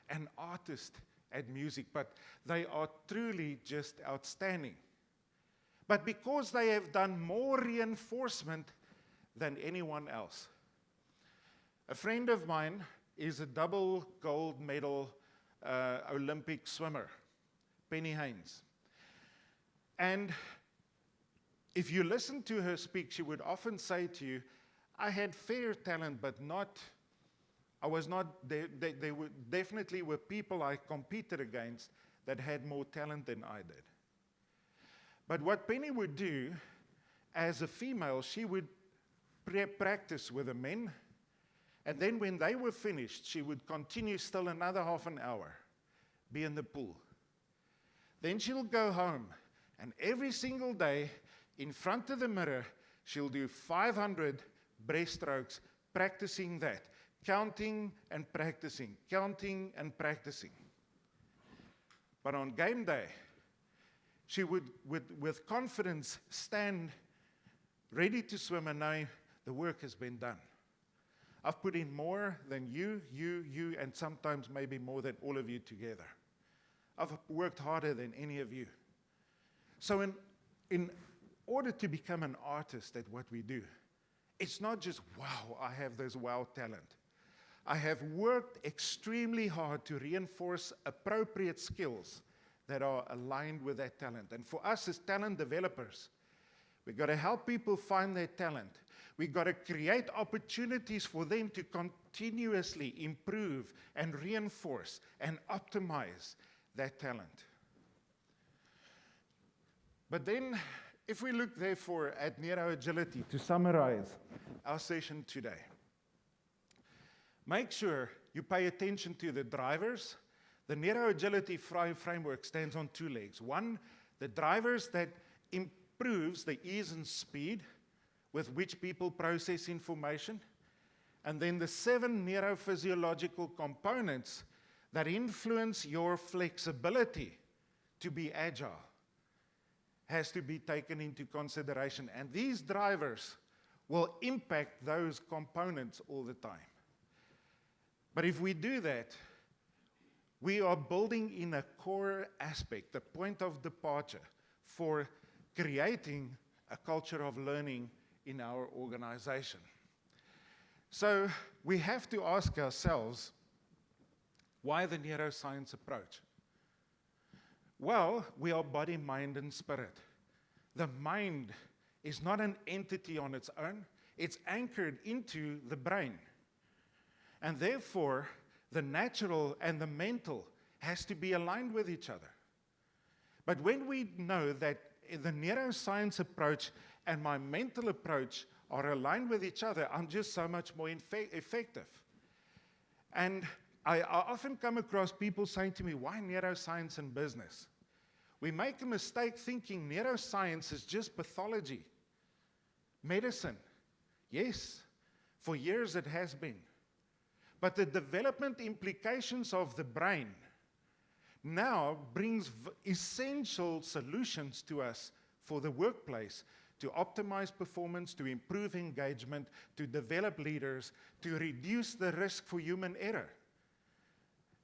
an artist at music, but they are truly just outstanding. But because they have done more reinforcement than anyone else. A friend of mine is a double gold medal Olympic swimmer, Penny Haynes. And if you listen to her speak, she would often say to you, I had fair talent, but there definitely were people I competed against that had more talent than I did. But what Penny would do, as a female, she would practice with the men, and then when they were finished, she would continue still another half an hour, be in the pool. Then she'll go home, and every single day, in front of the mirror, she'll do 500 breaststrokes, practicing that, counting and practicing, counting and practicing. But on game day, she would, with confidence, stand ready to swim and know the work has been done. I've put in more than you, and sometimes maybe more than all of you together. I've worked harder than any of you. So in order to become an artist at what we do, it's not just, wow, I have this wow talent. I have worked extremely hard to reinforce appropriate skills that are aligned with that talent. And for us as talent developers, we've got to help people find their talent. We've got to create opportunities for them to continuously improve and reinforce and optimize that talent. But then, if we look therefore at neuroagility, to summarize our session today, make sure you pay attention to the drivers. The neuroagility framework stands on two legs. One, the drivers that improves the ease and speed with which people process information, and then the 7 neurophysiological components that influence your flexibility to be agile has to be taken into consideration. And these drivers will impact those components all the time. But if we do that, we are building in a core aspect, the point of departure for creating a culture of learning in our organization. So we have to ask ourselves, why the neuroscience approach? Well, we are body, mind, and spirit. The mind is not an entity on its own. It's anchored into the brain. And therefore, the natural and the mental has to be aligned with each other. But when we know that the neuroscience approach and my mental approach are aligned with each other, I'm just so much more effective. And I often come across people saying to me, why neuroscience and business? We make a mistake thinking neuroscience is just pathology, medicine. Yes, for years it has been. But the development implications of the brain now brings essential solutions to us for the workplace to optimize performance, to improve engagement, to develop leaders, to reduce the risk for human error.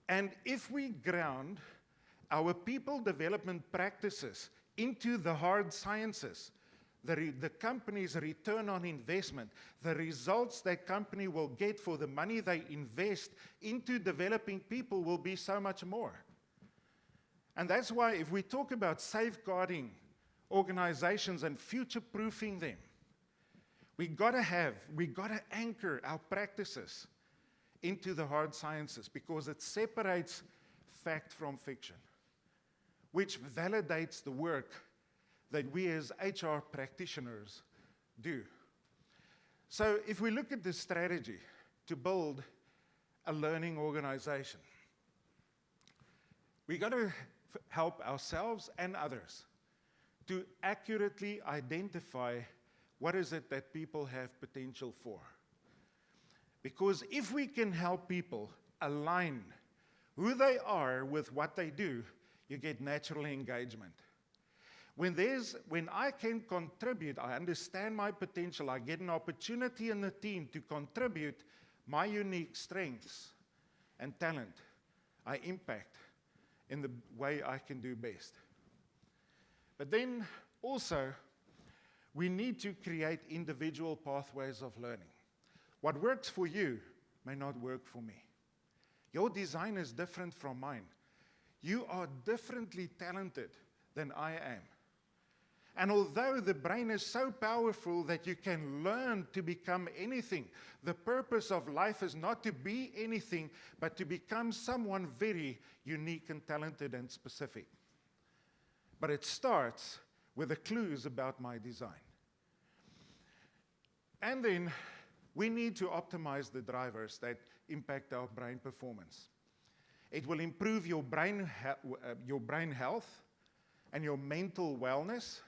And if we ground our people development practices into the hard sciences, the company's return on investment, the results that company will get for the money they invest into developing people will be so much more. And that's why if we talk about safeguarding organizations and future-proofing them, we gotta anchor our practices into the hard sciences because it separates fact from fiction, which validates the work that we as HR practitioners do. So if we look at the strategy to build a learning organization, we got to help ourselves and others to accurately identify what is it that people have potential for. Because if we can help people align who they are with what they do, you get natural engagement. When I can contribute, I understand my potential, I get an opportunity in the team to contribute my unique strengths and talent, I impact in the way I can do best. But then also, we need to create individual pathways of learning. What works for you may not work for me. Your design is different from mine. You are differently talented than I am. And although the brain is so powerful that you can learn to become anything, the purpose of life is not to be anything, but to become someone very unique and talented and specific. But it starts with the clues about my design. And then we need to optimize the drivers that impact our brain performance. It will improve your brain health and your mental wellness.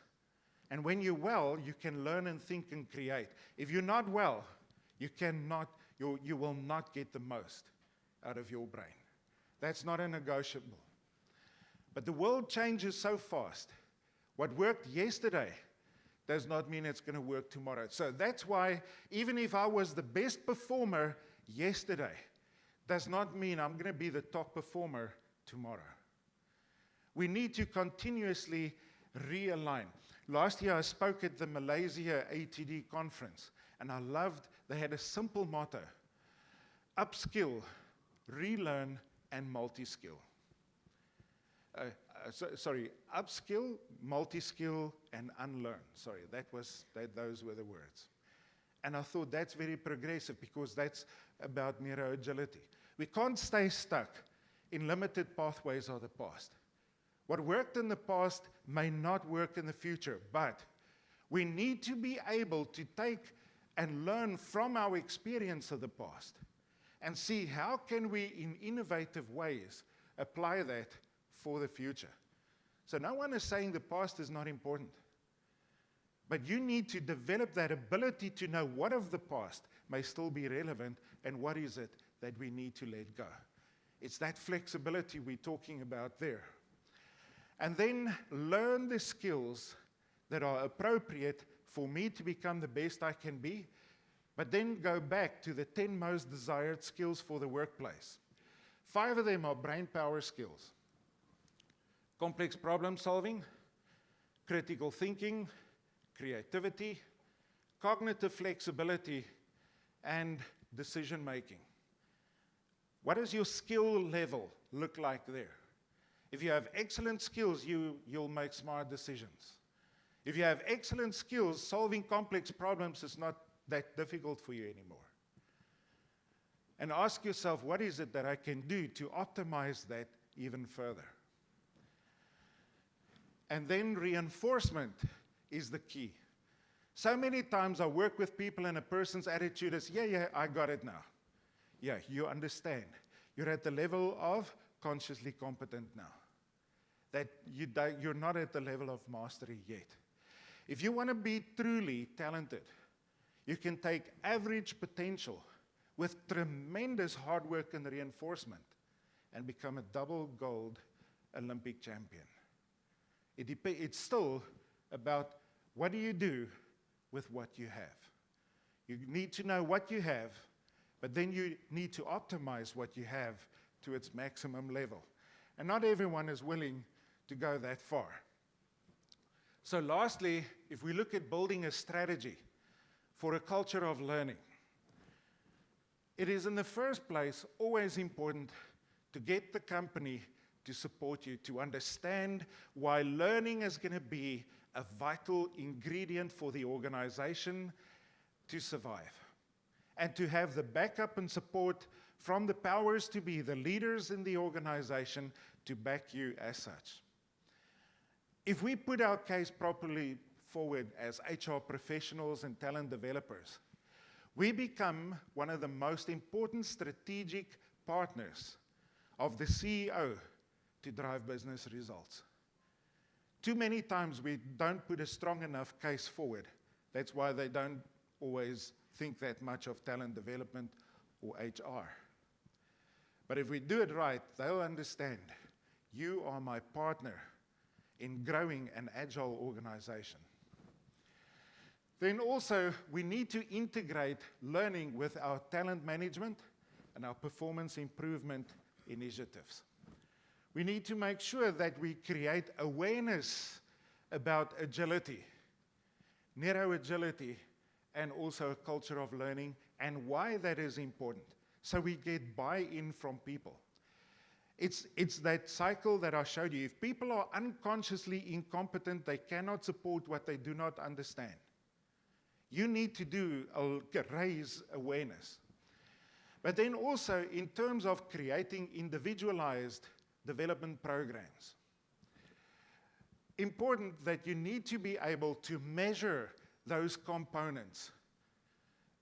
And when you're well, you can learn and think and create. If you're not well, you will not get the most out of your brain. That's not a negotiable. But the world changes so fast. What worked yesterday does not mean it's going to work tomorrow. So that's why even if I was the best performer yesterday, does not mean I'm going to be the top performer tomorrow. We need to continuously realign. Last year I spoke at the Malaysia ATD conference, and I loved, they had a simple motto: upskill, relearn, and multi-skill. Upskill, multi-skill, and unlearn. Sorry, those were the words. And I thought that's very progressive because that's about neuro-agility. We can't stay stuck in limited pathways of the past. What worked in the past may not work in the future, but we need to be able to take and learn from our experience of the past and see how can we, in innovative ways, apply that for the future. So no one is saying the past is not important. But you need to develop that ability to know what of the past may still be relevant and what is it that we need to let go. It's that flexibility we're talking about there. And then learn the skills that are appropriate for me to become the best I can be, but then go back to the 10 most desired skills for the workplace. 5 of them are brain power skills: complex problem solving, critical thinking, creativity, cognitive flexibility, and decision making. What does your skill level look like there? If you have excellent skills, you'll make smart decisions. If you have excellent skills, solving complex problems is not that difficult for you anymore. And ask yourself, what is it that I can do to optimize that even further? And then reinforcement is the key. So many times I work with people and a person's attitude is, yeah, I got it now. Yeah, you understand. You're at the level of consciously competent now. That you're not at the level of mastery yet. If you want to be truly talented, you can take average potential with tremendous hard work and reinforcement and become a double gold Olympic champion. It's still about what do you do with what you have. You need to know what you have, but then you need to optimize what you have to its maximum level. And not everyone is willing to go that far. So lastly, if we look at building a strategy for a culture of learning, it is in the first place always important to get the company to support you, to understand why learning is going to be a vital ingredient for the organization to survive, and to have the backup and support from the powers to be, the leaders in the organization, to back you as such. If we put our case properly forward as HR professionals and talent developers, we become one of the most important strategic partners of the CEO to drive business results. Too many times we don't put a strong enough case forward. That's why they don't always think that much of talent development or HR. But if we do it right, they'll understand you are my partner in growing an agile organization. Then also, we need to integrate learning with our talent management and our performance improvement initiatives. We need to make sure that we create awareness about agility, neuro-agility, and also a culture of learning, and why that is important, so we get buy-in from people. It's that cycle that I showed you. If people are unconsciously incompetent, they cannot support what they do not understand. You need to raise awareness. But then also, in terms of creating individualized development programs, important that you need to be able to measure those components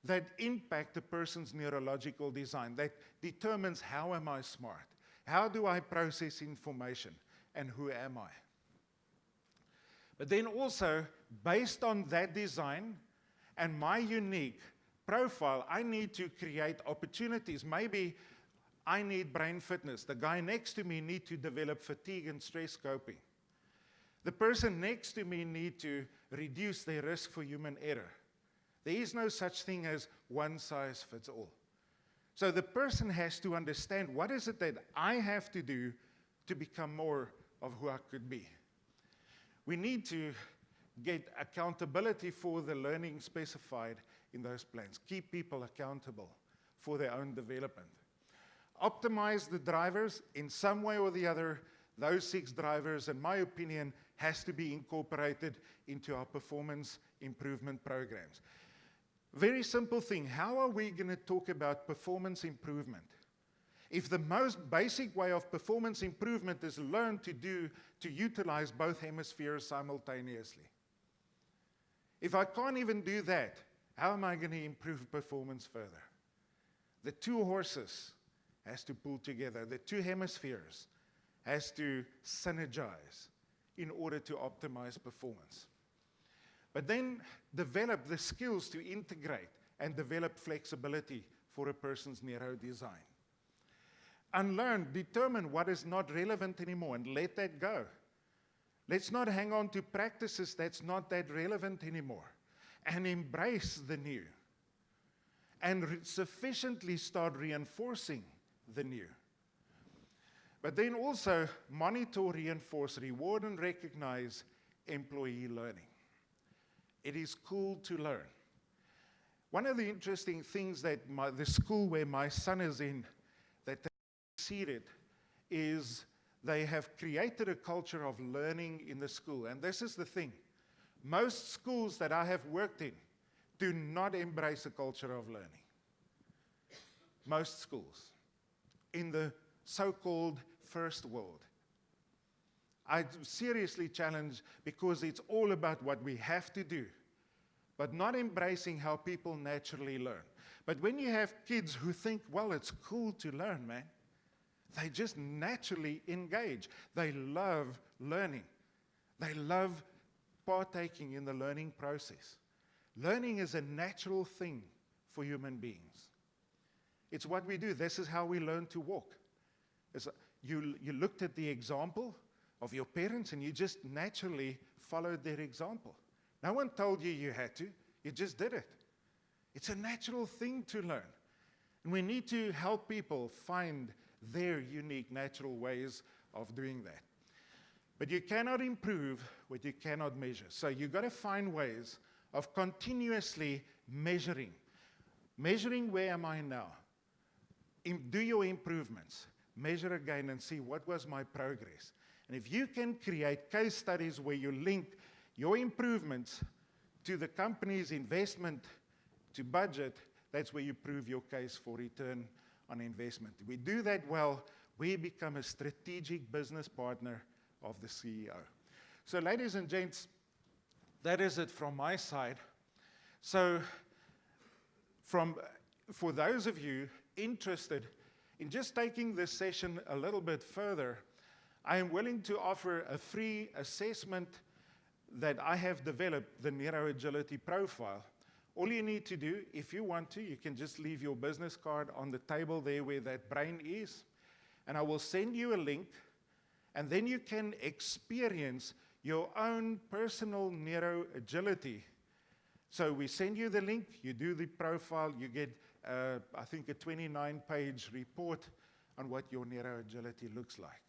that impact a person's neurological design, that determines how am I smart, how do I process information, and who am I. But then also, based on that design and my unique profile, I need to create opportunities. Maybe I need brain fitness. The guy next to me needs to develop fatigue and stress coping. The person next to me needs to reduce their risk for human error. There is no such thing as one size fits all. So the person has to understand what is it that I have to do to become more of who I could be. We need to get accountability for the learning specified in those plans. Keep people accountable for their own development. Optimize the drivers in some way or the other. Those 6 drivers, in my opinion, has to be incorporated into our performance improvement programs. Very simple thing. How are we going to talk about performance improvement if the most basic way of performance improvement is learn to utilize both hemispheres simultaneously? If I can't even do that, how am I going to improve performance further? The two horses has to pull together. The two hemispheres has to synergize in order to optimize performance. But then develop the skills to integrate and develop flexibility for a person's neurodesign. Unlearn, determine what is not relevant anymore and let that go. Let's not hang on to practices that's not that relevant anymore, and embrace the new. And sufficiently start reinforcing the new. But then also monitor, reinforce, reward, and recognize employee learning. It is cool to learn. One of the interesting things that the school where my son is in, that they succeeded, is they have created a culture of learning in the school. And this is the thing. Most schools that I have worked in do not embrace a culture of learning. Most schools in the so-called first world. I seriously challenge, because it's all about what we have to do, but not embracing how people naturally learn. But when you have kids who think, well, it's cool to learn, man, they just naturally engage. They love learning. They love partaking in the learning process. Learning is a natural thing for human beings. It's what we do. This is how we learn to walk. You looked at the example of your parents and you just naturally followed their example. No one told you you had to. You just did it. It's a natural thing to learn. And we need to help people find their unique natural ways of doing that. But you cannot improve what you cannot measure. So you've got to find ways of continuously measuring. Measuring, where am I now? Do your improvements. Measure again and see what was my progress. And if you can create case studies where you link your improvements to the company's investment to budget, that's where you prove your case for return on investment. If we do that well, we become a strategic business partner of the CEO. So ladies and gents, that is it from my side. So for those of you interested in just taking this session a little bit further, I am willing to offer a free assessment that I have developed, the Neuro-Agility Profile. All you need to do, if you want to, you can just leave your business card on the table there where that brain is, and I will send you a link, and then you can experience your own personal neuro-agility. So we send you the link, you do the profile, you get, I think, a 29-page report on what your neuro-agility looks like.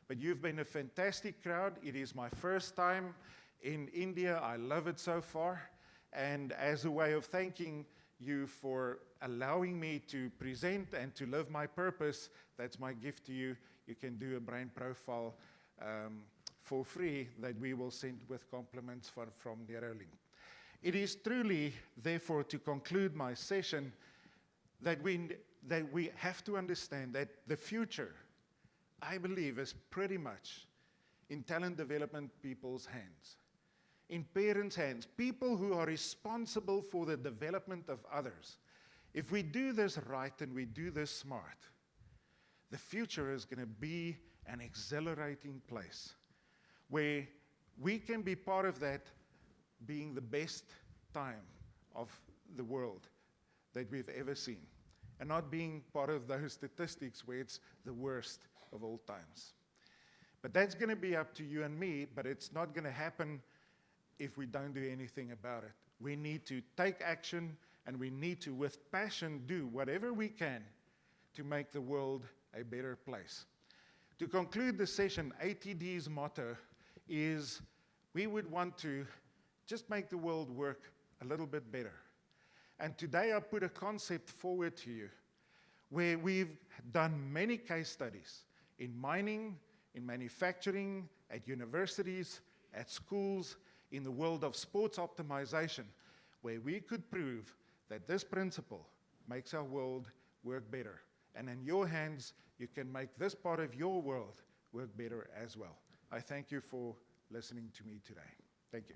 But you've been a fantastic crowd. It is my first time in India. I love it so far. And as a way of thanking you for allowing me to present and to live my purpose, that's my gift to you. You can do a brain profile for free that we will send with compliments from Neuro-Link. It is truly, therefore, to conclude my session, that we have to understand that the future, I believe, is pretty much in talent development people's hands, in parents' hands, people who are responsible for the development of others. If we do this right and we do this smart, the future is going to be an exhilarating place where we can be part of that being the best time of the world that we've ever seen, and not being part of those statistics where it's the worst of all times. But that's going to be up to you and me, but it's not going to happen if we don't do anything about it. We need to take action, and we need to, with passion, do whatever we can to make the world a better place. To conclude the session, ATD's motto is, we would want to just make the world work a little bit better. And today I put a concept forward to you where we've done many case studies in mining, in manufacturing, at universities, at schools, in the world of sports optimization, where we could prove that this principle makes our world work better. And in your hands, you can make this part of your world work better as well. I thank you for listening to me today. Thank you.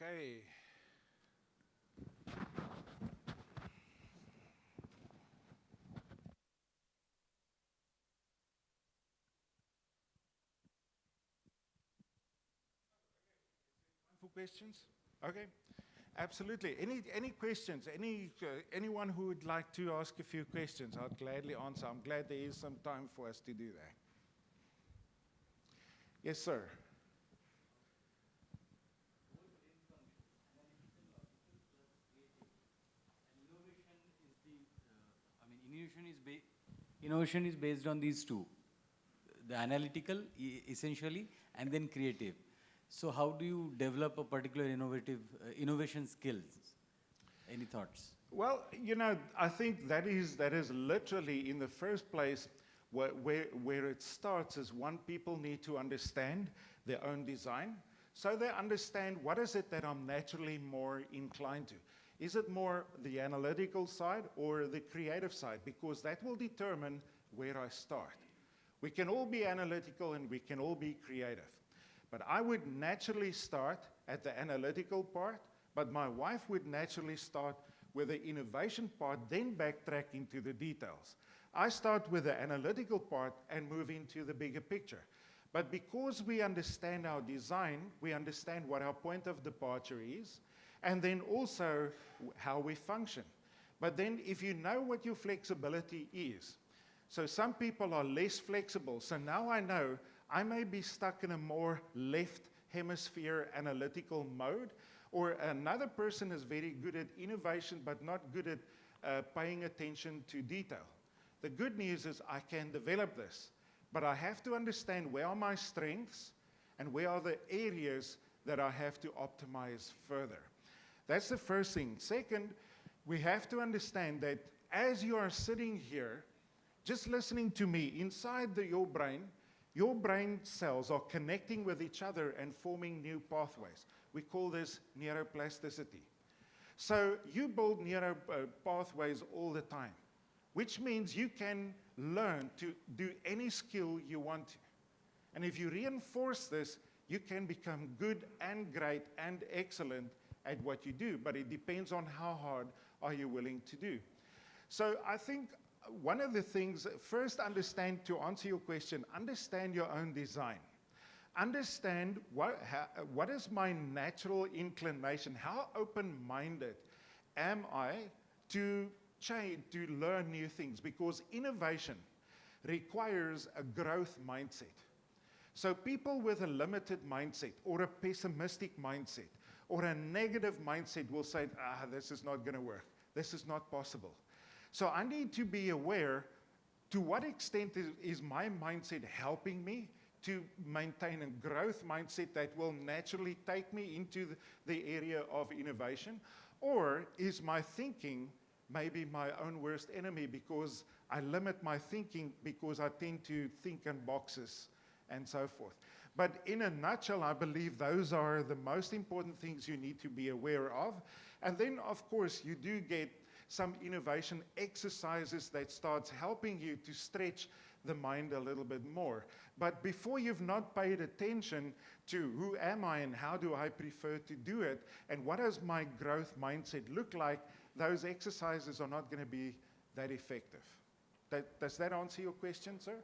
Okay. For questions? Okay. Absolutely. Any questions? Anyone who would like to ask a few questions, I'll gladly answer. I'm glad there is some time for us to do that. Yes, sir. Innovation is based on these two, the analytical essentially, and then creative. So how do you develop a particular innovation skills? Any thoughts? Well, I think that is literally in the first place where it starts is people need to understand their own design. So they understand what is it that I'm naturally more inclined to. Is it more the analytical side or the creative side? Because that will determine where I start. We can all be analytical and we can all be creative. But I would naturally start at the analytical part, but my wife would naturally start with the innovation part, then backtrack into the details. I start with the analytical part and move into the bigger picture. But because we understand our design, we understand what our point of departure is, and then also how we function. But then if you know what your flexibility is, so some people are less flexible, so now I know I may be stuck in a more left hemisphere analytical mode, or another person is very good at innovation but not good at paying attention to detail. The good news is I can develop this, but I have to understand where are my strengths and where are the areas that I have to optimize further. That's the first thing. Second, we have to understand that as you are sitting here, just listening to me, inside your brain cells are connecting with each other and forming new pathways. We call this neuroplasticity. So you build neural pathways all the time, which means you can learn to do any skill you want to. And if you reinforce this, you can become good and great and excellent at what you do, but it depends on how hard are you willing to do. So I think one of the things, first understand, to answer your question, understand your own design. Understand what is my natural inclination, how open-minded am I to change, to learn new things, because innovation requires a growth mindset. So people with a limited mindset or a pessimistic mindset or a negative mindset will say, this is not going to work. This is not possible. So I need to be aware to what extent is my mindset helping me to maintain a growth mindset that will naturally take me into the area of innovation, or is my thinking maybe my own worst enemy because I limit my thinking because I tend to think in boxes and so forth. But in a nutshell, I believe those are the most important things you need to be aware of. And then, of course, you do get some innovation exercises that starts helping you to stretch the mind a little bit more. But before you've not paid attention to who am I and how do I prefer to do it, and what does my growth mindset look like, those exercises are not going to be that effective. Does that answer your question, sir?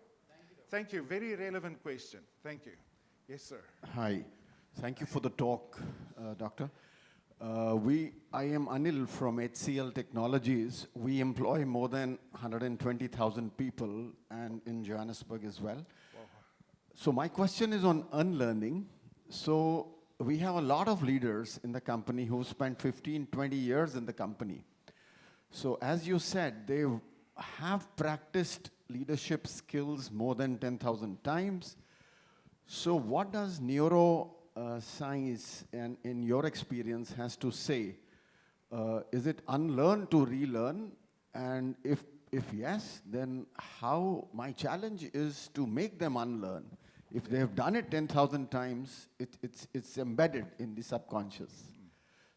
Thank you. Very relevant question. Thank you. Yes, sir. Hi. Thank you for the talk, Doctor. I am Anil from HCL Technologies. We employ more than 120,000 people, and in Johannesburg as well. Wow. So my question is on unlearning. So we have a lot of leaders in the company who spent 15, 20 years in the company. So as you said, they have practiced leadership skills more than 10,000 times. So what does neuroscience, and in your experience, has to say? Is it unlearn to relearn? And if If yes, then how, my challenge is to make them unlearn. If they have done it 10,000 times, it's embedded in the subconscious.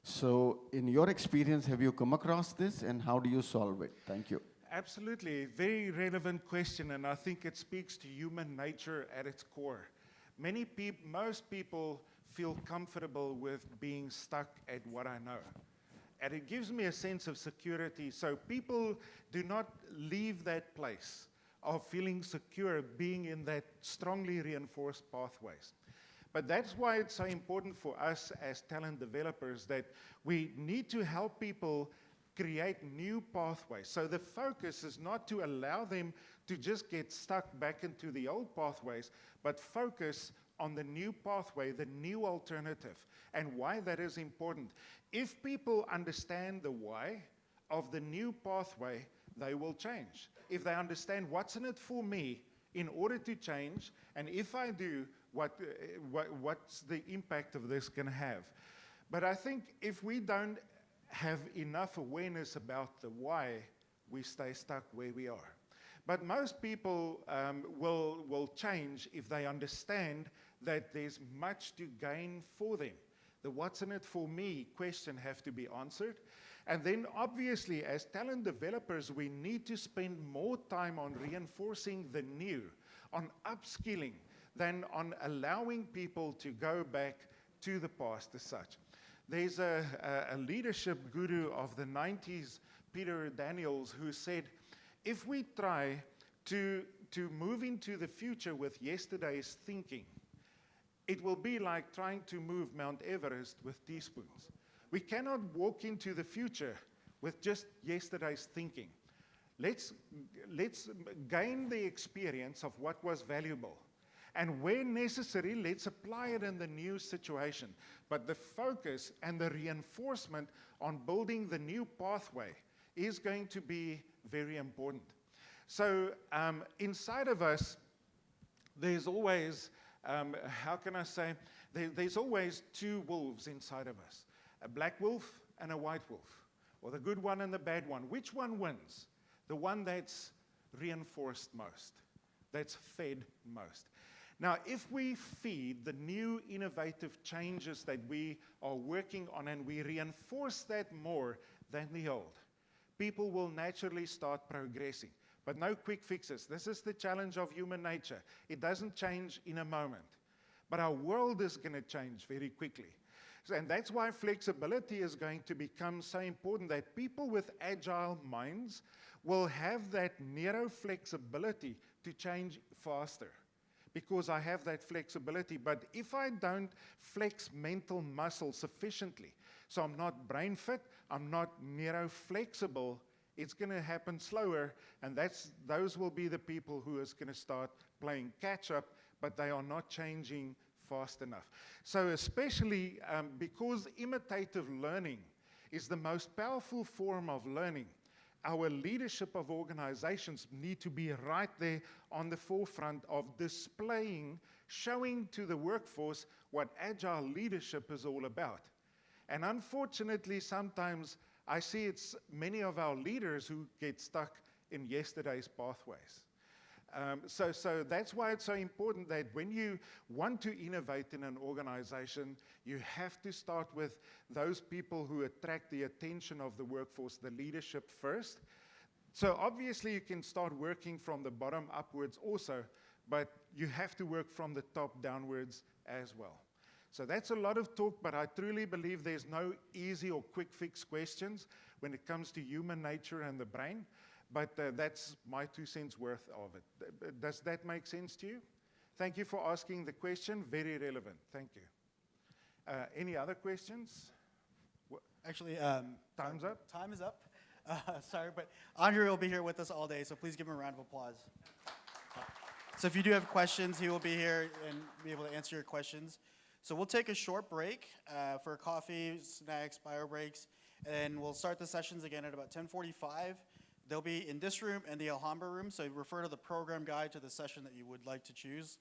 So in your experience, have you come across this and how do you solve it? Thank you. Absolutely, very relevant question, and I think it speaks to human nature at its core. Most people feel comfortable with being stuck at what I know. And it gives me a sense of security, so people do not leave that place of feeling secure, being in that strongly reinforced pathways. But that's why it's so important for us as talent developers that we need to help people create new pathways. So the focus is not to allow them to just get stuck back into the old pathways, but focus on the new pathway, the new alternative, and why that is important. If people understand the why of the new pathway, they will change. If they understand what's in it for me in order to change, and if I do, what's the impact of this going to have? But I think if we don't have enough awareness about the why, we stay stuck where we are. But most people will change if they understand that there's much to gain for them. The what's in it for me question have to be answered. And then obviously as talent developers, we need to spend more time on reinforcing the new, on upskilling, than on allowing people to go back to the past as such. There's a leadership guru of the 90s, Peter Daniels, who said, if we try to move into the future with yesterday's thinking, it will be like trying to move Mount Everest with teaspoons. We cannot walk into the future with just yesterday's thinking. Let's gain the experience of what was valuable. And where necessary, let's apply it in the new situation. But the focus and the reinforcement on building the new pathway is going to be very important. So inside of us, there's always, how can I say, there's always two wolves inside of us, a black wolf and a white wolf, or the good one and the bad one. Which one wins? The one that's reinforced most, that's fed most. Now, if we feed the new innovative changes that we are working on and we reinforce that more than the old, people will naturally start progressing. But no quick fixes. This is the challenge of human nature. It doesn't change in a moment. But our world is going to change very quickly. And that's why flexibility is going to become so important, that people with agile minds will have that neuro-flexibility to change faster, because I have that flexibility. But if I don't flex mental muscle sufficiently, so I'm not brain fit, I'm not neuro-flexible, it's going to happen slower, and those will be the people who is going to start playing catch-up, but they are not changing fast enough. So especially because imitative learning is the most powerful form of learning, our leadership of organizations need to be right there on the forefront of displaying, showing to the workforce what agile leadership is all about. And unfortunately, sometimes I see it's many of our leaders who get stuck in yesterday's pathways. So that's why it's so important that when you want to innovate in an organization, you have to start with those people who attract the attention of the workforce, the leadership first. So obviously you can start working from the bottom upwards also, but you have to work from the top downwards as well. So that's a lot of talk, but I truly believe there's no easy or quick fix questions when it comes to human nature and the brain. But that's my 2 cents worth of it. Does that make sense to you? Thank you for asking the question. Very relevant. Thank you. Any other questions? Actually, Time's up? Time is up. Sorry, but Andre will be here with us all day, so please give him a round of applause. So if you do have questions, he will be here and be able to answer your questions. So we'll take a short break for coffee, snacks, bio breaks, and we'll start the sessions again at about 10:45. They'll be in this room and the Alhambra room, so refer to the program guide to the session that you would like to choose.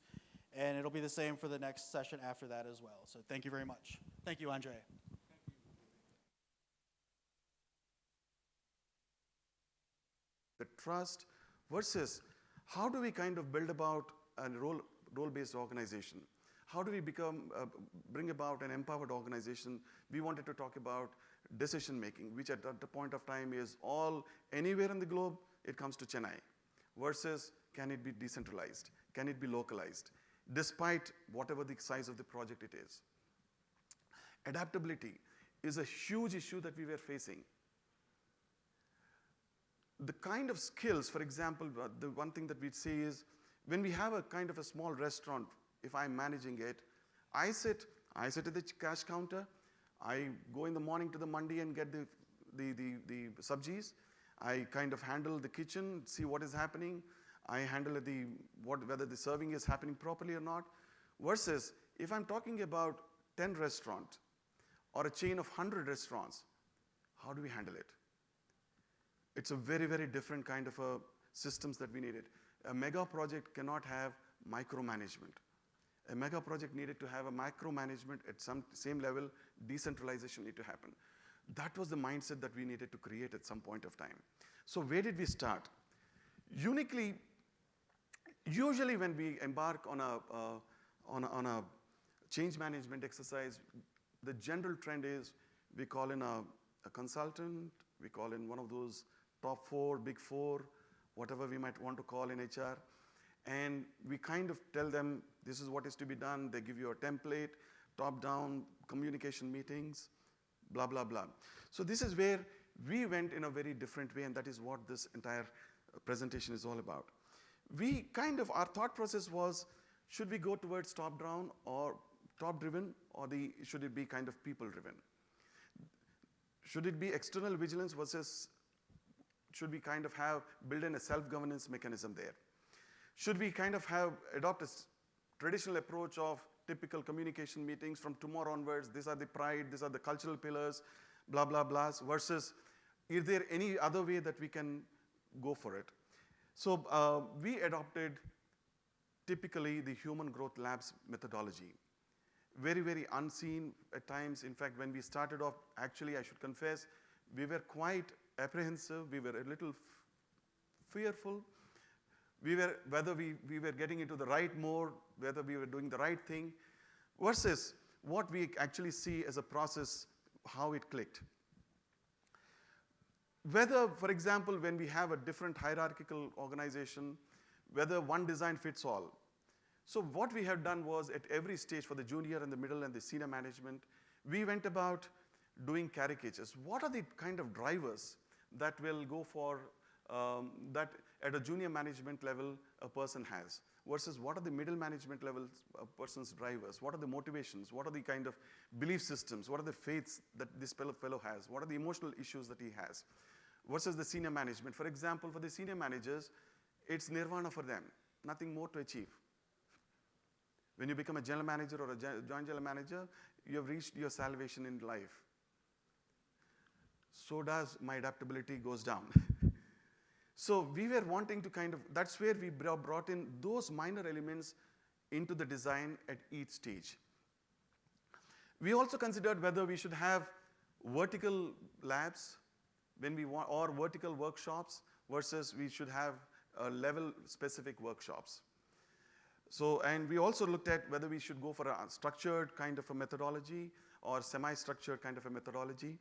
And it'll be the same for the next session after that as well. So thank you very much. Thank you, Andre. the trust, versus how do we kind of build about a role-based organization? How do we bring about an empowered organization? We wanted to talk about decision making, which at the point of time is anywhere in the globe, it comes to Chennai, versus can it be decentralized? Can it be localized? Despite whatever the size of the project it is. Adaptability is a huge issue that we were facing. The kind of skills, for example, the one thing that we'd say is, when we have a kind of a small restaurant, if I'm managing it, I sit at the cash counter, I go in the morning to the mandi and get the sabjis, I kind of handle the kitchen, see what is happening, I handle whether the serving is happening properly or not, versus if I'm talking about 10 restaurants or a chain of 100 restaurants, how do we handle it? It's a very, very different kind of systems that we needed. A mega project cannot have micromanagement. A mega project needed to have a micromanagement at some same level, decentralization needed to happen. That was the mindset that we needed to create at some point of time. So where did we start? Usually when we embark on a change management exercise, the general trend is we call in a consultant, we call in one of those top 4, big 4, whatever we might want to call in HR, and we kind of tell them this is what is to be done. They give you a template, top-down communication meetings, blah, blah, blah. So this is where we went in a very different way, and that is what this entire presentation is all about. Our thought process was, should we go towards top-down or top-driven, or should it be kind of people-driven? Should it be external vigilance versus should we kind of build in a self-governance mechanism there? Should we kind of adopt a traditional approach of typical communication meetings from tomorrow onwards, these are the pride, these are the cultural pillars, blah, blah, blah, versus is there any other way that we can go for it? So we adopted typically the human growth labs methodology. Very, very unseen at times. In fact, when we started off, actually, I should confess, we were quite apprehensive. We were a little fearful. Whether we were getting into the right mode, whether we were doing the right thing, versus what we actually see as a process, how it clicked. Whether, for example, when we have a different hierarchical organization, whether one design fits all. So what we have done was at every stage for the junior and the middle and the senior management, we went about doing caricatures. What are the kind of drivers that will go for that at a junior management level a person has, versus what are the middle management levels a person's drivers? What are the motivations? What are the kind of belief systems? What are the faiths that this fellow has? What are the emotional issues that he has? Versus the senior management. For example, for the senior managers, it's nirvana for them, nothing more to achieve. When you become a general manager or a joint general manager, you have reached your salvation in life. So does my adaptability goes down. So we were wanting to that's where we brought in those minor elements into the design at each stage. We also considered whether we should have vertical labs or vertical workshops versus we should have level-specific workshops. So, and we also looked at whether we should go for a structured kind of a methodology or semi-structured kind of a methodology.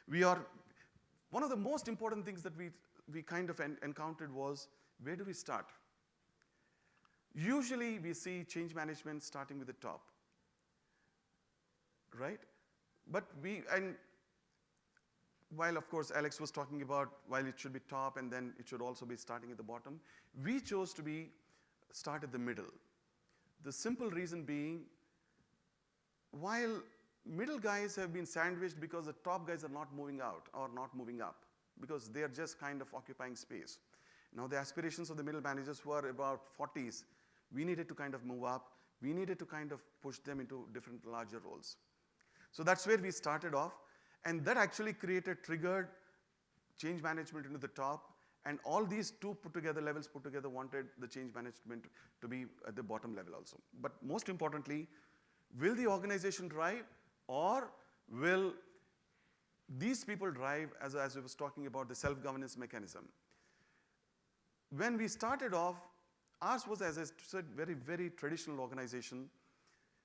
One of the most important things that we kind of encountered was, where do we start? Usually we see change management starting with the top, right? But while of course Alex was talking about while it should be top and then it should also be starting at the bottom, we chose to start at the middle. The simple reason being, while middle guys have been sandwiched because the top guys are not moving out or not moving up, because they are just kind of occupying space. Now the aspirations of the middle managers who are about 40s, we needed to kind of move up. We needed to kind of push them into different larger roles. So that's where we started off. And that actually triggered change management into the top. And all these levels put together wanted the change management to be at the bottom level also. But most importantly, will the organization drive, or will these people drive, as I was talking about the self-governance mechanism? when we started off, ours was, as I said, very, very traditional organization.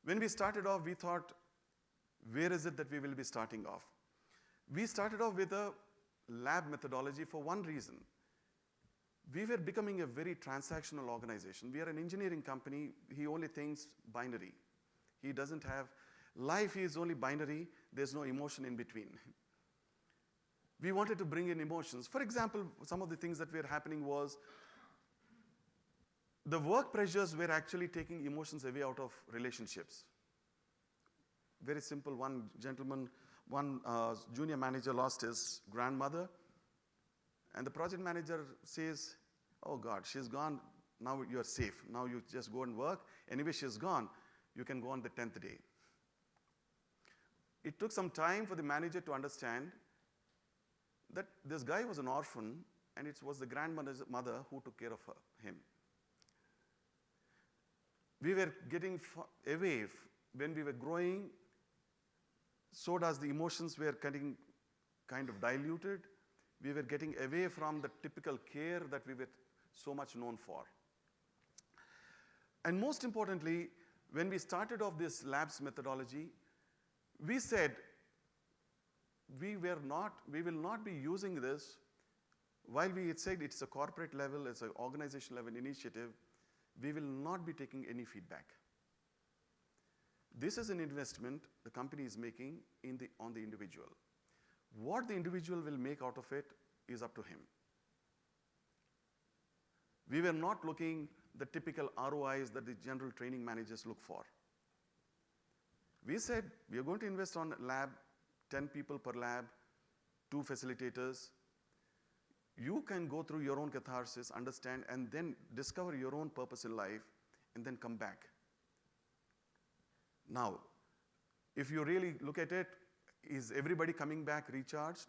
When we started off, we thought, where is it that we will be starting off? We started off with a lab methodology for one reason. We were becoming a very transactional organization. We are an engineering company. He only thinks binary. He doesn't have, life is only binary. There's no emotion in between. We wanted to bring in emotions. For example, some of the things that were happening was the work pressures were actually taking emotions away out of relationships. Very simple. One gentleman, one junior manager lost his grandmother, and the project manager says, oh God, she's gone, now you're safe. Now you just go and work. Anyway, she's gone. You can go on the 10th day. It took some time for the manager to understand that this guy was an orphan, and it was the grandmother's mother who took care of him. We were getting away. When we were growing, so does the emotions were getting kind of diluted. We were getting away from the typical care that we were so much known for. And most importantly, when we started off this labs methodology, we said we will not be using this. While we had said it's a corporate level, it's an organization level initiative, we will not be taking any feedback. This is an investment the company is making on the individual. What the individual will make out of it is up to him. We were not looking the typical ROIs that the general training managers look for. We said we are going to invest on lab, 10 people per lab, 2 facilitators. You can go through your own catharsis, understand, and then discover your own purpose in life, and then come back. Now, if you really look at it, is everybody coming back recharged?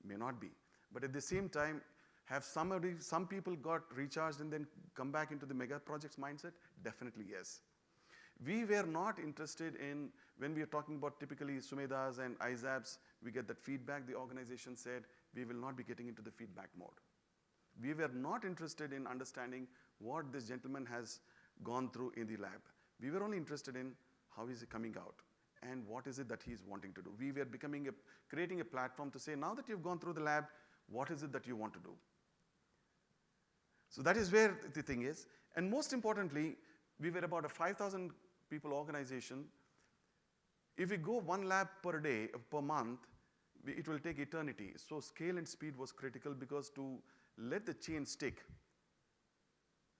May not be. But at the same time, have some people got recharged and then come back into the mega projects mindset? Definitely yes. We were not interested in, when we are talking about typically Sumedas and ISABs, we get that feedback. The organization said, we will not be getting into the feedback mode. We were not interested in understanding what this gentleman has gone through in the lab. We were only interested in how is he coming out and what is it that he's wanting to do. We were creating a platform to say, now that you've gone through the lab, what is it that you want to do? So that is where the thing is. And most importantly, we were about a 5,000 people organization. If we go 1 lab per day, per month, it will take eternity. So scale and speed was critical, because to let the chain stick,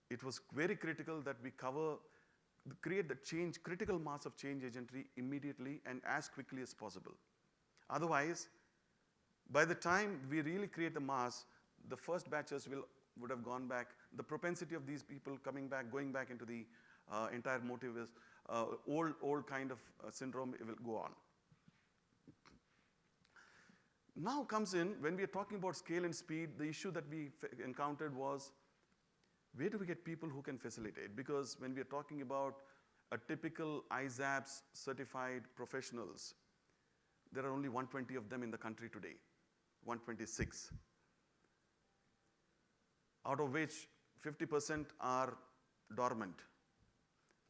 it was very critical that we create the critical mass of change agentry immediately and as quickly as possible. Otherwise, by the time we really create the mass, the first batches would have gone back. The propensity of these people going back into the entire motive is old kind of syndrome. It will go on. Now comes in, when we are talking about scale and speed, the issue that we encountered was, where do we get people who can facilitate? Because when we are talking about a typical ISABS certified professionals, there are only 120 of them in the country today, 126. Out of which 50% are dormant,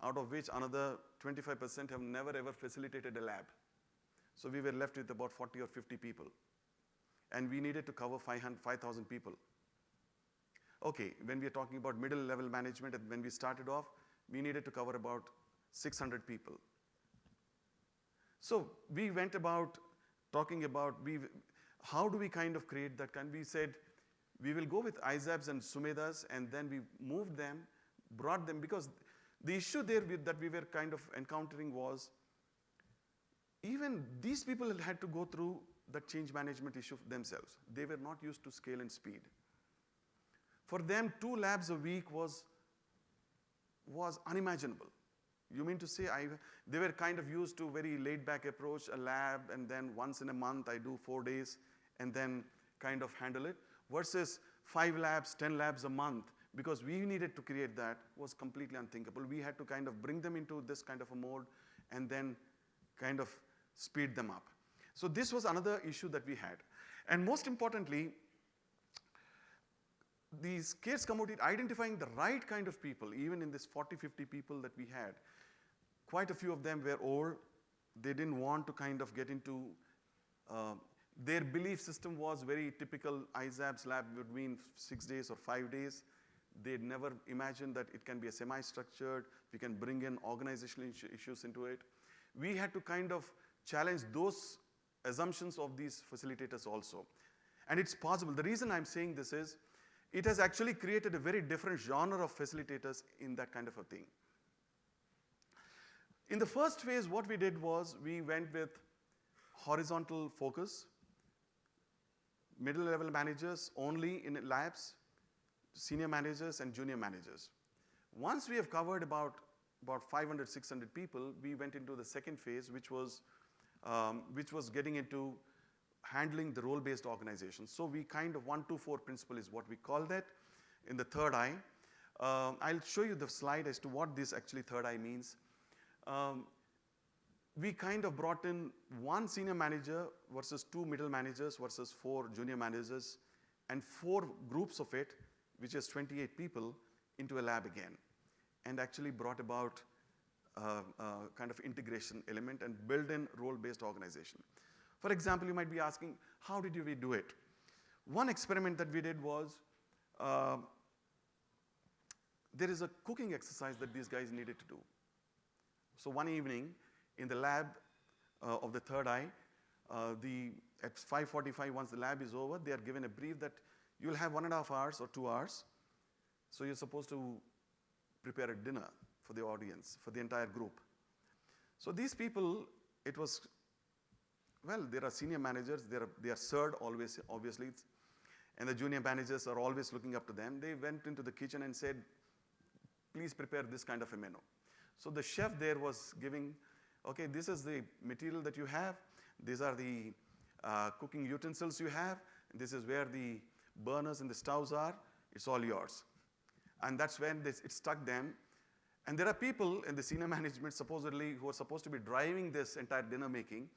out of which another 25% have never ever facilitated a lab. So we were left with about 40 or 50 people. And we needed to cover 5,000 people. Okay, when we are talking about middle level management, and when we started off, we needed to cover about 600 people. So we went about talking about how do we kind of create that kind. We said we will go with ISABs and Sumedas, and then we moved them, brought them, because the issue there that we were kind of encountering was, even these people had to go through that change management issue themselves. They were not used to scale and speed. For them, 2 labs a week was unimaginable. You mean to say they were kind of used to very laid-back approach, a lab, and then once in a month I do 4 days, and then kind of handle it, versus 5 labs, 10 labs a month, because we needed to create that, was completely unthinkable. We had to kind of bring them into this kind of a mode and then kind of speed them up. So this was another issue that we had. And most importantly, these case come out identifying the right kind of people, even in this 40, 50 people that we had. Quite a few of them were old. They didn't want to kind of get into, their belief system was very typical ISABS lab between 6 days or 5 days. They'd never imagined that it can be a semi-structured, we can bring in organizational issues into it. We had to kind of challenge those assumptions of these facilitators also. And it's possible. The reason I'm saying this is, it has actually created a very different genre of facilitators in that kind of a thing. In the first phase, what we did was we went with horizontal focus, middle level managers only in labs, senior managers and junior managers. Once we have covered about 500, 600 people, we went into the second phase, which was getting into handling the role-based organization. So we kind of 1-2-4 principle is what we call that in the third eye. I'll show you the slide as to what this actually third eye means. We kind of brought in 1 senior manager versus 2 middle managers versus 4 junior managers and 4 groups of it, which is 28 people, into a lab again, and actually brought about kind of integration element and build in role-based organization. For example, you might be asking, how did we do it? One experiment that we did was, there is a cooking exercise that these guys needed to do. So one evening in the lab of the third eye, at 5:45, once the lab is over, they are given a brief that you'll have 1.5 hours or 2 hours. So you're supposed to prepare a dinner for the audience, for the entire group. So these people, it was, well, there are senior managers, they are served always, obviously, and the junior managers are always looking up to them. They went into the kitchen and said, please prepare this kind of a menu. So the chef there was giving, okay, this is the material that you have. These are the cooking utensils you have. This is where the burners and the stoves are. It's all yours. And that's when it struck them. And there are people in the senior management supposedly who are supposed to be driving this entire dinner making,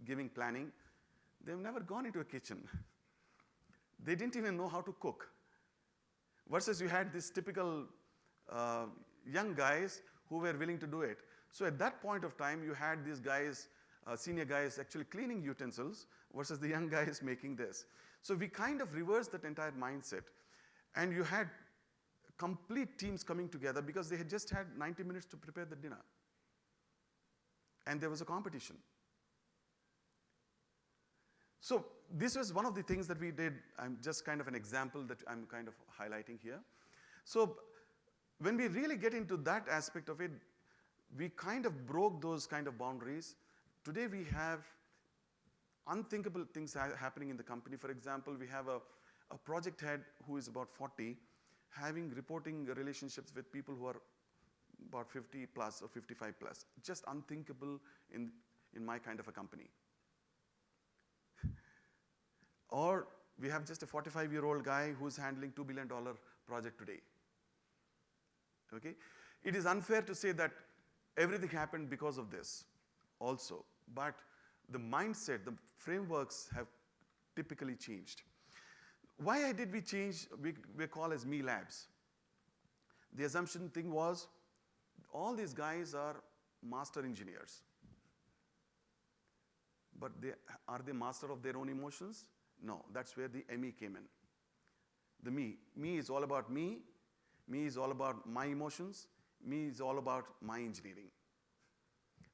giving planning. They've never gone into a kitchen. They didn't even know how to cook. Versus you had this typical young guys who were willing to do it. So at that point of time, you had these guys, senior guys actually cleaning utensils versus the young guys making this. So we kind of reversed that entire mindset. And you had complete teams coming together because they had just had 90 minutes to prepare the dinner. And there was a competition. So this was one of the things that we did. I'm just kind of an example that I'm kind of highlighting here. So when we really get into that aspect of it, we kind of broke those kind of boundaries. Today we have unthinkable things happening in the company. For example, we have a project head who is about 40, reporting relationships with people who are about 50 plus or 55 plus. Just unthinkable in my kind of a company. Or we have just a 45-year-old guy who's handling $2 billion project today. Okay? It is unfair to say that everything happened because of this also, but the mindset, the frameworks have typically changed. Why did we change, we call as me labs? The assumption thing was, all these guys are master engineers. But are they master of their own emotions? No, that's where the ME came in. The me. Me is all about me. Me is all about my emotions. Me is all about my engineering.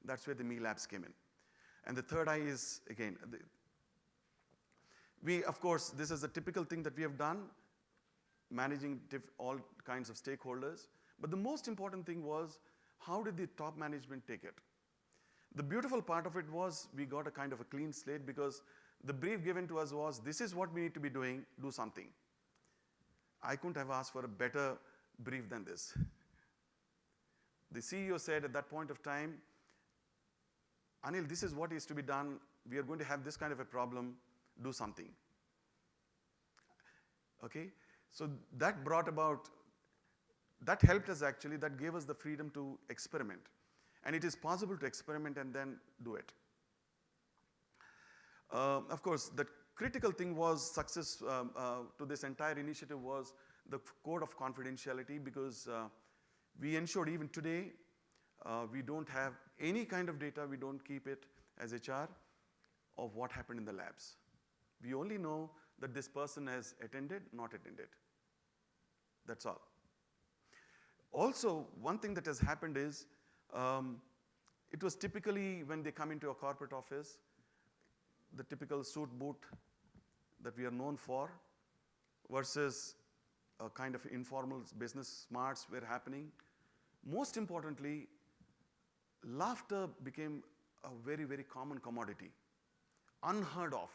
That's where the me labs came in. And the third eye is, again, of course, this is a typical thing that we have done, managing all kinds of stakeholders. But the most important thing was, how did the top management take it? The beautiful part of it was, we got a kind of a clean slate because the brief given to us was, this is what we need to be doing, do something. I couldn't have asked for a better brief than this. The CEO said at that point of time, Anil, this is what is to be done. We are going to have this kind of a problem. Do something. Okay? So that brought about, that helped us actually, that gave us the freedom to experiment. And it is possible to experiment and then do it. Of course, the critical thing was success to this entire initiative was the code of confidentiality, because we ensured even today we don't have any kind of data, we don't keep it as HR of what happened in the labs. We only know that this person has attended, not attended. That's all. Also, one thing that has happened is, it was typically when they come into a corporate office, the typical suit boot that we are known for, versus a kind of informal business smarts were happening. Most importantly, laughter became a very, very common commodity, unheard of.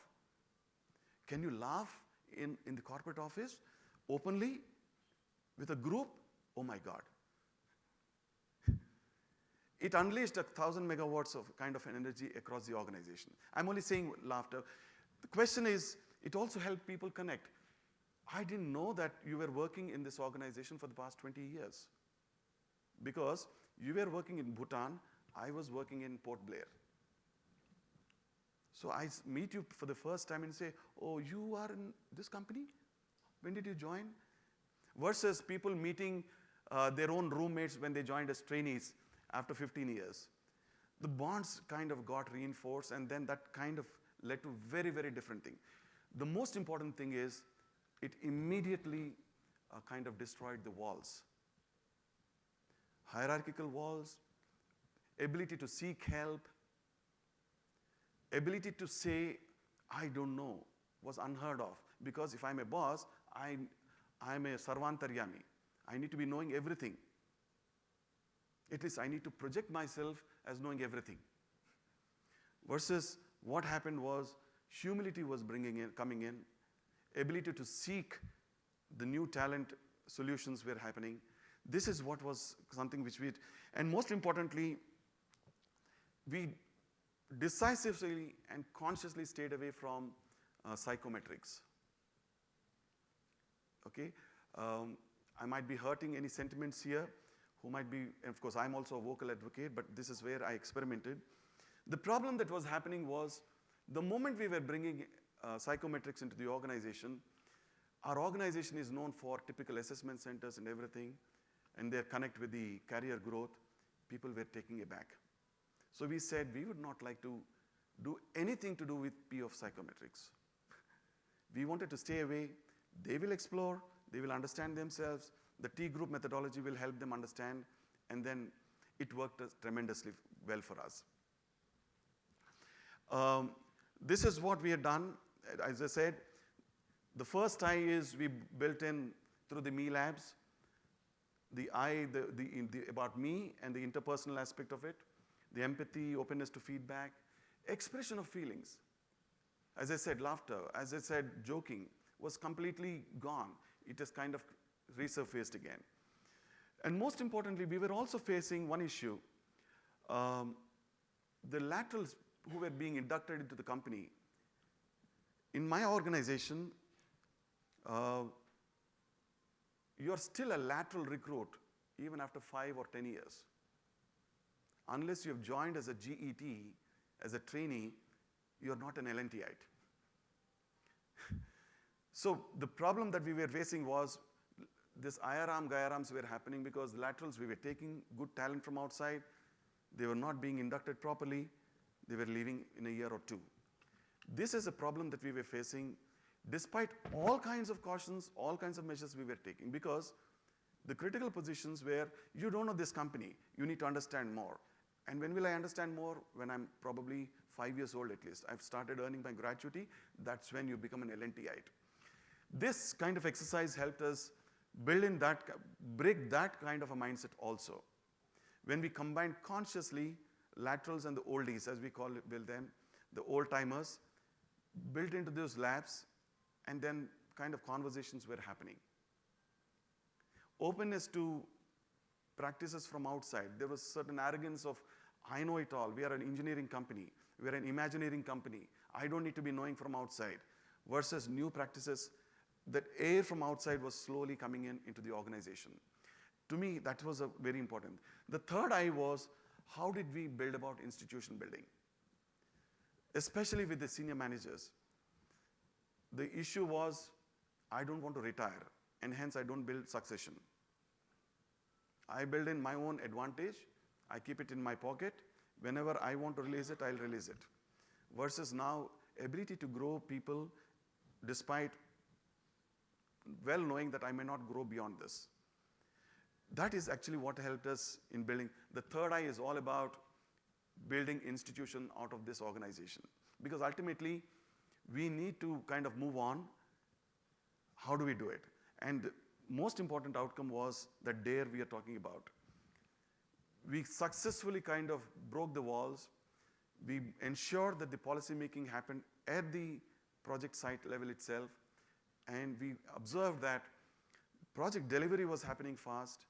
Can you laugh in the corporate office openly with a group? Oh my God. It unleashed 1,000 megawatts of kind of an energy across the organization. I'm only saying laughter. The question is, it also helped people connect. I didn't know that you were working in this organization for the past 20 years. Because you were working in Bhutan, I was working in Port Blair. So I meet you for the first time and say, oh, you are in this company? When did you join? Versus people meeting their own roommates when they joined as trainees after 15 years. The bonds kind of got reinforced, and then that kind of led to very, very different thing. The most important thing is it immediately kind of destroyed the walls. Hierarchical walls, ability to seek help, ability to say, I don't know, was unheard of. Because if I'm a boss, I'm a sarvantaryami. I need to be knowing everything. At least I need to project myself as knowing everything. Versus what happened was humility was coming in, ability to seek the new talent solutions were happening. This is what was something which and most importantly, we decisively and consciously stayed away from psychometrics. Okay? I might be hurting any sentiments here, who might be, of course, I'm also a vocal advocate, but this is where I experimented. The problem that was happening was, the moment we were bringing psychometrics into the organization, our organization is known for typical assessment centers and everything, and they connect with the career growth, people were taking it back. So we said we would not like to do anything to do with P of psychometrics. We wanted to stay away. They will explore, they will understand themselves, the T group methodology will help them understand, and then it worked tremendously well for us. This is what we had done. As I said, the first I is we built in through the me labs, the I, about me and the interpersonal aspect of it, the empathy, openness to feedback, expression of feelings. As I said, laughter, as I said, joking was completely gone. It has kind of resurfaced again. And most importantly, we were also facing one issue. The laterals who were being inducted into the company, in my organization, you're still a lateral recruit even after 5 or 10 years. Unless you have joined as a GET, as a trainee, you're not an LNTite. So the problem that we were facing was this IRM, GIRMs were happening because laterals, we were taking good talent from outside. They were not being inducted properly. They were leaving in a year or two. This is a problem that we were facing despite all kinds of cautions, all kinds of measures we were taking, because the critical positions where you don't know this company, you need to understand more. And when will I understand more? When I'm probably 5 years old at least. I've started earning my gratuity. That's when you become an LNTite. This kind of exercise helped us build in that, break that kind of a mindset also. When we combined consciously laterals and the oldies, as we build them, the old timers, built into those labs, and then kind of conversations were happening. Openness to practices from outside. There was certain arrogance of, I know it all. We are an engineering company. We are an imagineering company. I don't need to be knowing from outside. Versus new practices, that air from outside was slowly coming into the organization. To me, that was very important. The third I was, how did we build about institution building? Especially with the senior managers. the issue was, I don't want to retire, and hence I don't build succession. I build in my own advantage, I keep it in my pocket. Whenever I want to release it, I'll release it. Versus now, ability to grow people despite well knowing that I may not grow beyond this. That is actually what helped us in building. The third I is all about building institution out of this organization. Because ultimately, we need to kind of move on. How do we do it? And most important outcome was that dare we are talking about. We successfully kind of broke the walls. We ensured that the policy making happened at the project site level itself. And we observed that project delivery was happening fast.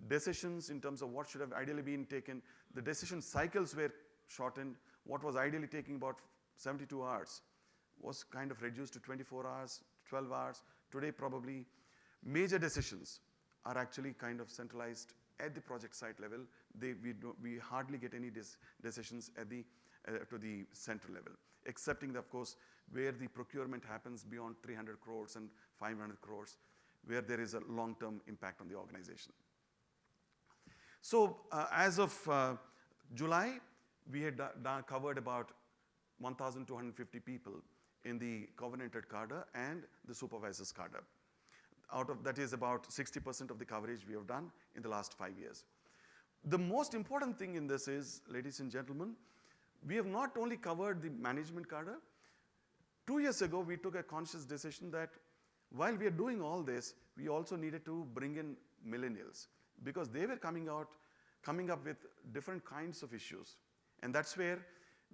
Decisions in terms of what should have ideally been taken, the decision cycles were shortened. What was ideally taking about 72 hours was kind of reduced to 24 hours, 12 hours. Today, probably major decisions are actually kind of centralized at the project site level. We hardly get any decisions at to the central level, excepting, of course, where the procurement happens beyond 300 crores and 500 crores, where there is a long-term impact on the organization. So as of July, we had covered about 1,250 people in the covenanted cadre and the supervisors cadre. Out of that is about 60% of the coverage we have done in the last 5 years. The most important thing in this is, ladies and gentlemen, we have not only covered the management cadre. 2 years ago, we took a conscious decision that while we are doing all this, we also needed to bring in millennials because they were coming up with different kinds of issues. And that's where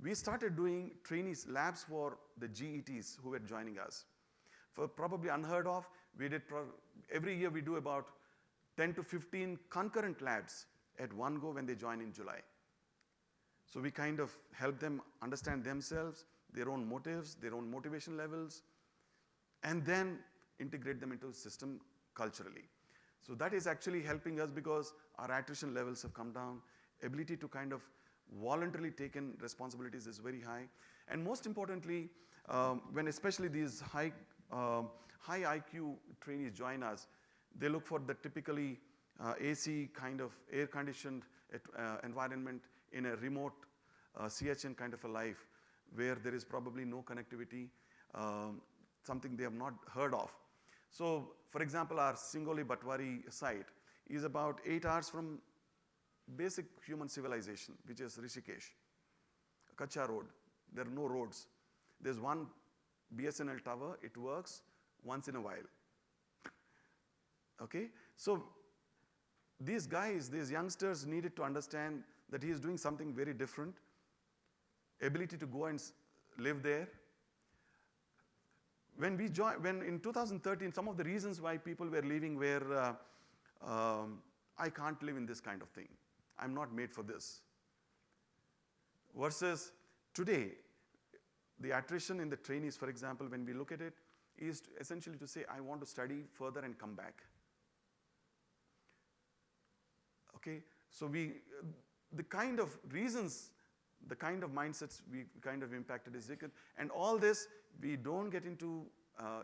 we started doing trainees labs for the GETs who were joining us. For probably unheard of, we did every year we do about 10 to 15 concurrent labs at one go when they join in July. So we kind of help them understand themselves, their own motives, their own motivation levels, and then integrate them into the system culturally. So that is actually helping us because our attrition levels have come down. Ability to kind of voluntarily take in responsibilities is very high. And most importantly, when especially these high IQ trainees join us, they look for the typically AC kind of air-conditioned environment in a remote CHN kind of a life where there is probably no connectivity, something they have not heard of. So, for example, our Singoli Batwari site is about 8 hours from basic human civilization, which is Rishikesh, Kacha Road. There are no roads. There's one BSNL tower, it works once in a while. Okay? So, these guys, these youngsters needed to understand that he is doing something very different, ability to go and live there. When in 2013, some of the reasons why people were leaving were, I can't live in this kind of thing. I'm not made for this. Versus today, the attrition in the trainees, for example, when we look at it, is essentially to say, I want to study further and come back. Okay, so the kind of reasons, the kind of mindsets we kind of impacted is different. And all this, we don't get into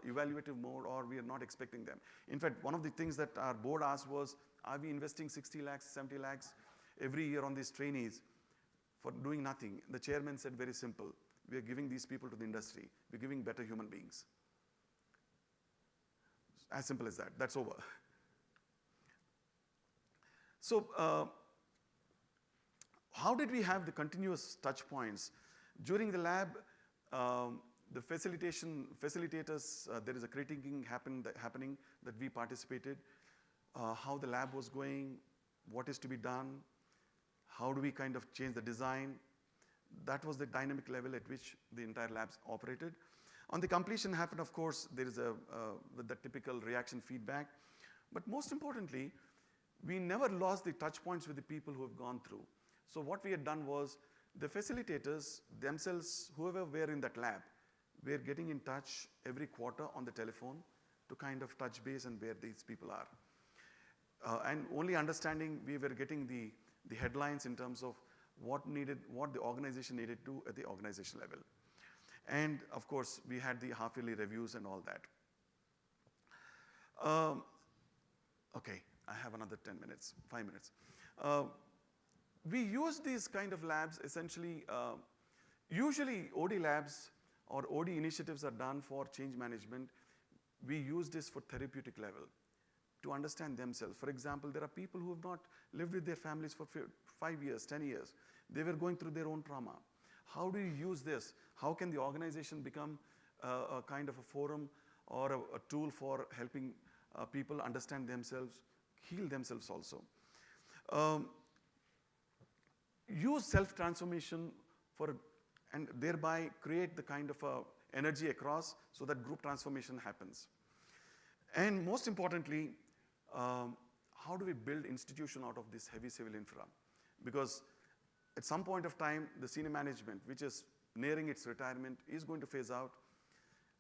evaluative mode or we are not expecting them. In fact, one of the things that our board asked was, are we investing 60 lakhs, 70 lakhs every year on these trainees for doing nothing? The chairman said very simple, we are giving these people to the industry. We're giving better human beings. As simple as that, that's over. So, how did we have the continuous touch points? During the lab, the facilitators, there is a critiquing happening that we participated, how the lab was going, what is to be done, how do we kind of change the design. That was the dynamic level at which the entire labs operated. On the completion happened, of course, there is the typical reaction feedback. But most importantly, we never lost the touch points with the people who have gone through. So what we had done was the facilitators themselves, whoever were in that lab, were getting in touch every quarter on the telephone to kind of touch base and where these people are. And only understanding, we were getting the headlines in terms of what the organization needed to at the organization level. And of course, we had the half-yearly reviews and all that. Okay, I have another 10 minutes, 5 minutes. We use these kind of labs essentially, usually OD labs or OD initiatives are done for change management. We use this for therapeutic level to understand themselves. For example, there are people who have not lived with their families for 5 years, 10 years. They were going through their own trauma. How do you use this? How can the organization become a kind of a forum or a tool for helping people understand themselves, heal themselves also? Use self-transformation and thereby create the kind of energy across so that group transformation happens. And most importantly, how do we build institution out of this heavy civil infra? Because at some point of time, the senior management, which is nearing its retirement, is going to phase out.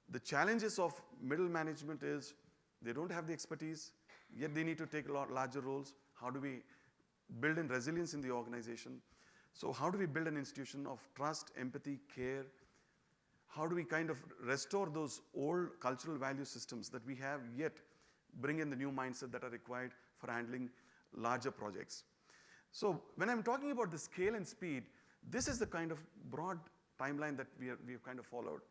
The challenges of middle management is they don't have the expertise, yet they need to take a lot larger roles. How do we build in resilience in the organization? So how do we build an institution of trust, empathy, care? How do we kind of restore those old cultural value systems that we have, yet bring in the new mindset that are required for handling larger projects? So when I'm talking about the scale and speed, this is the kind of broad timeline that we have kind of followed.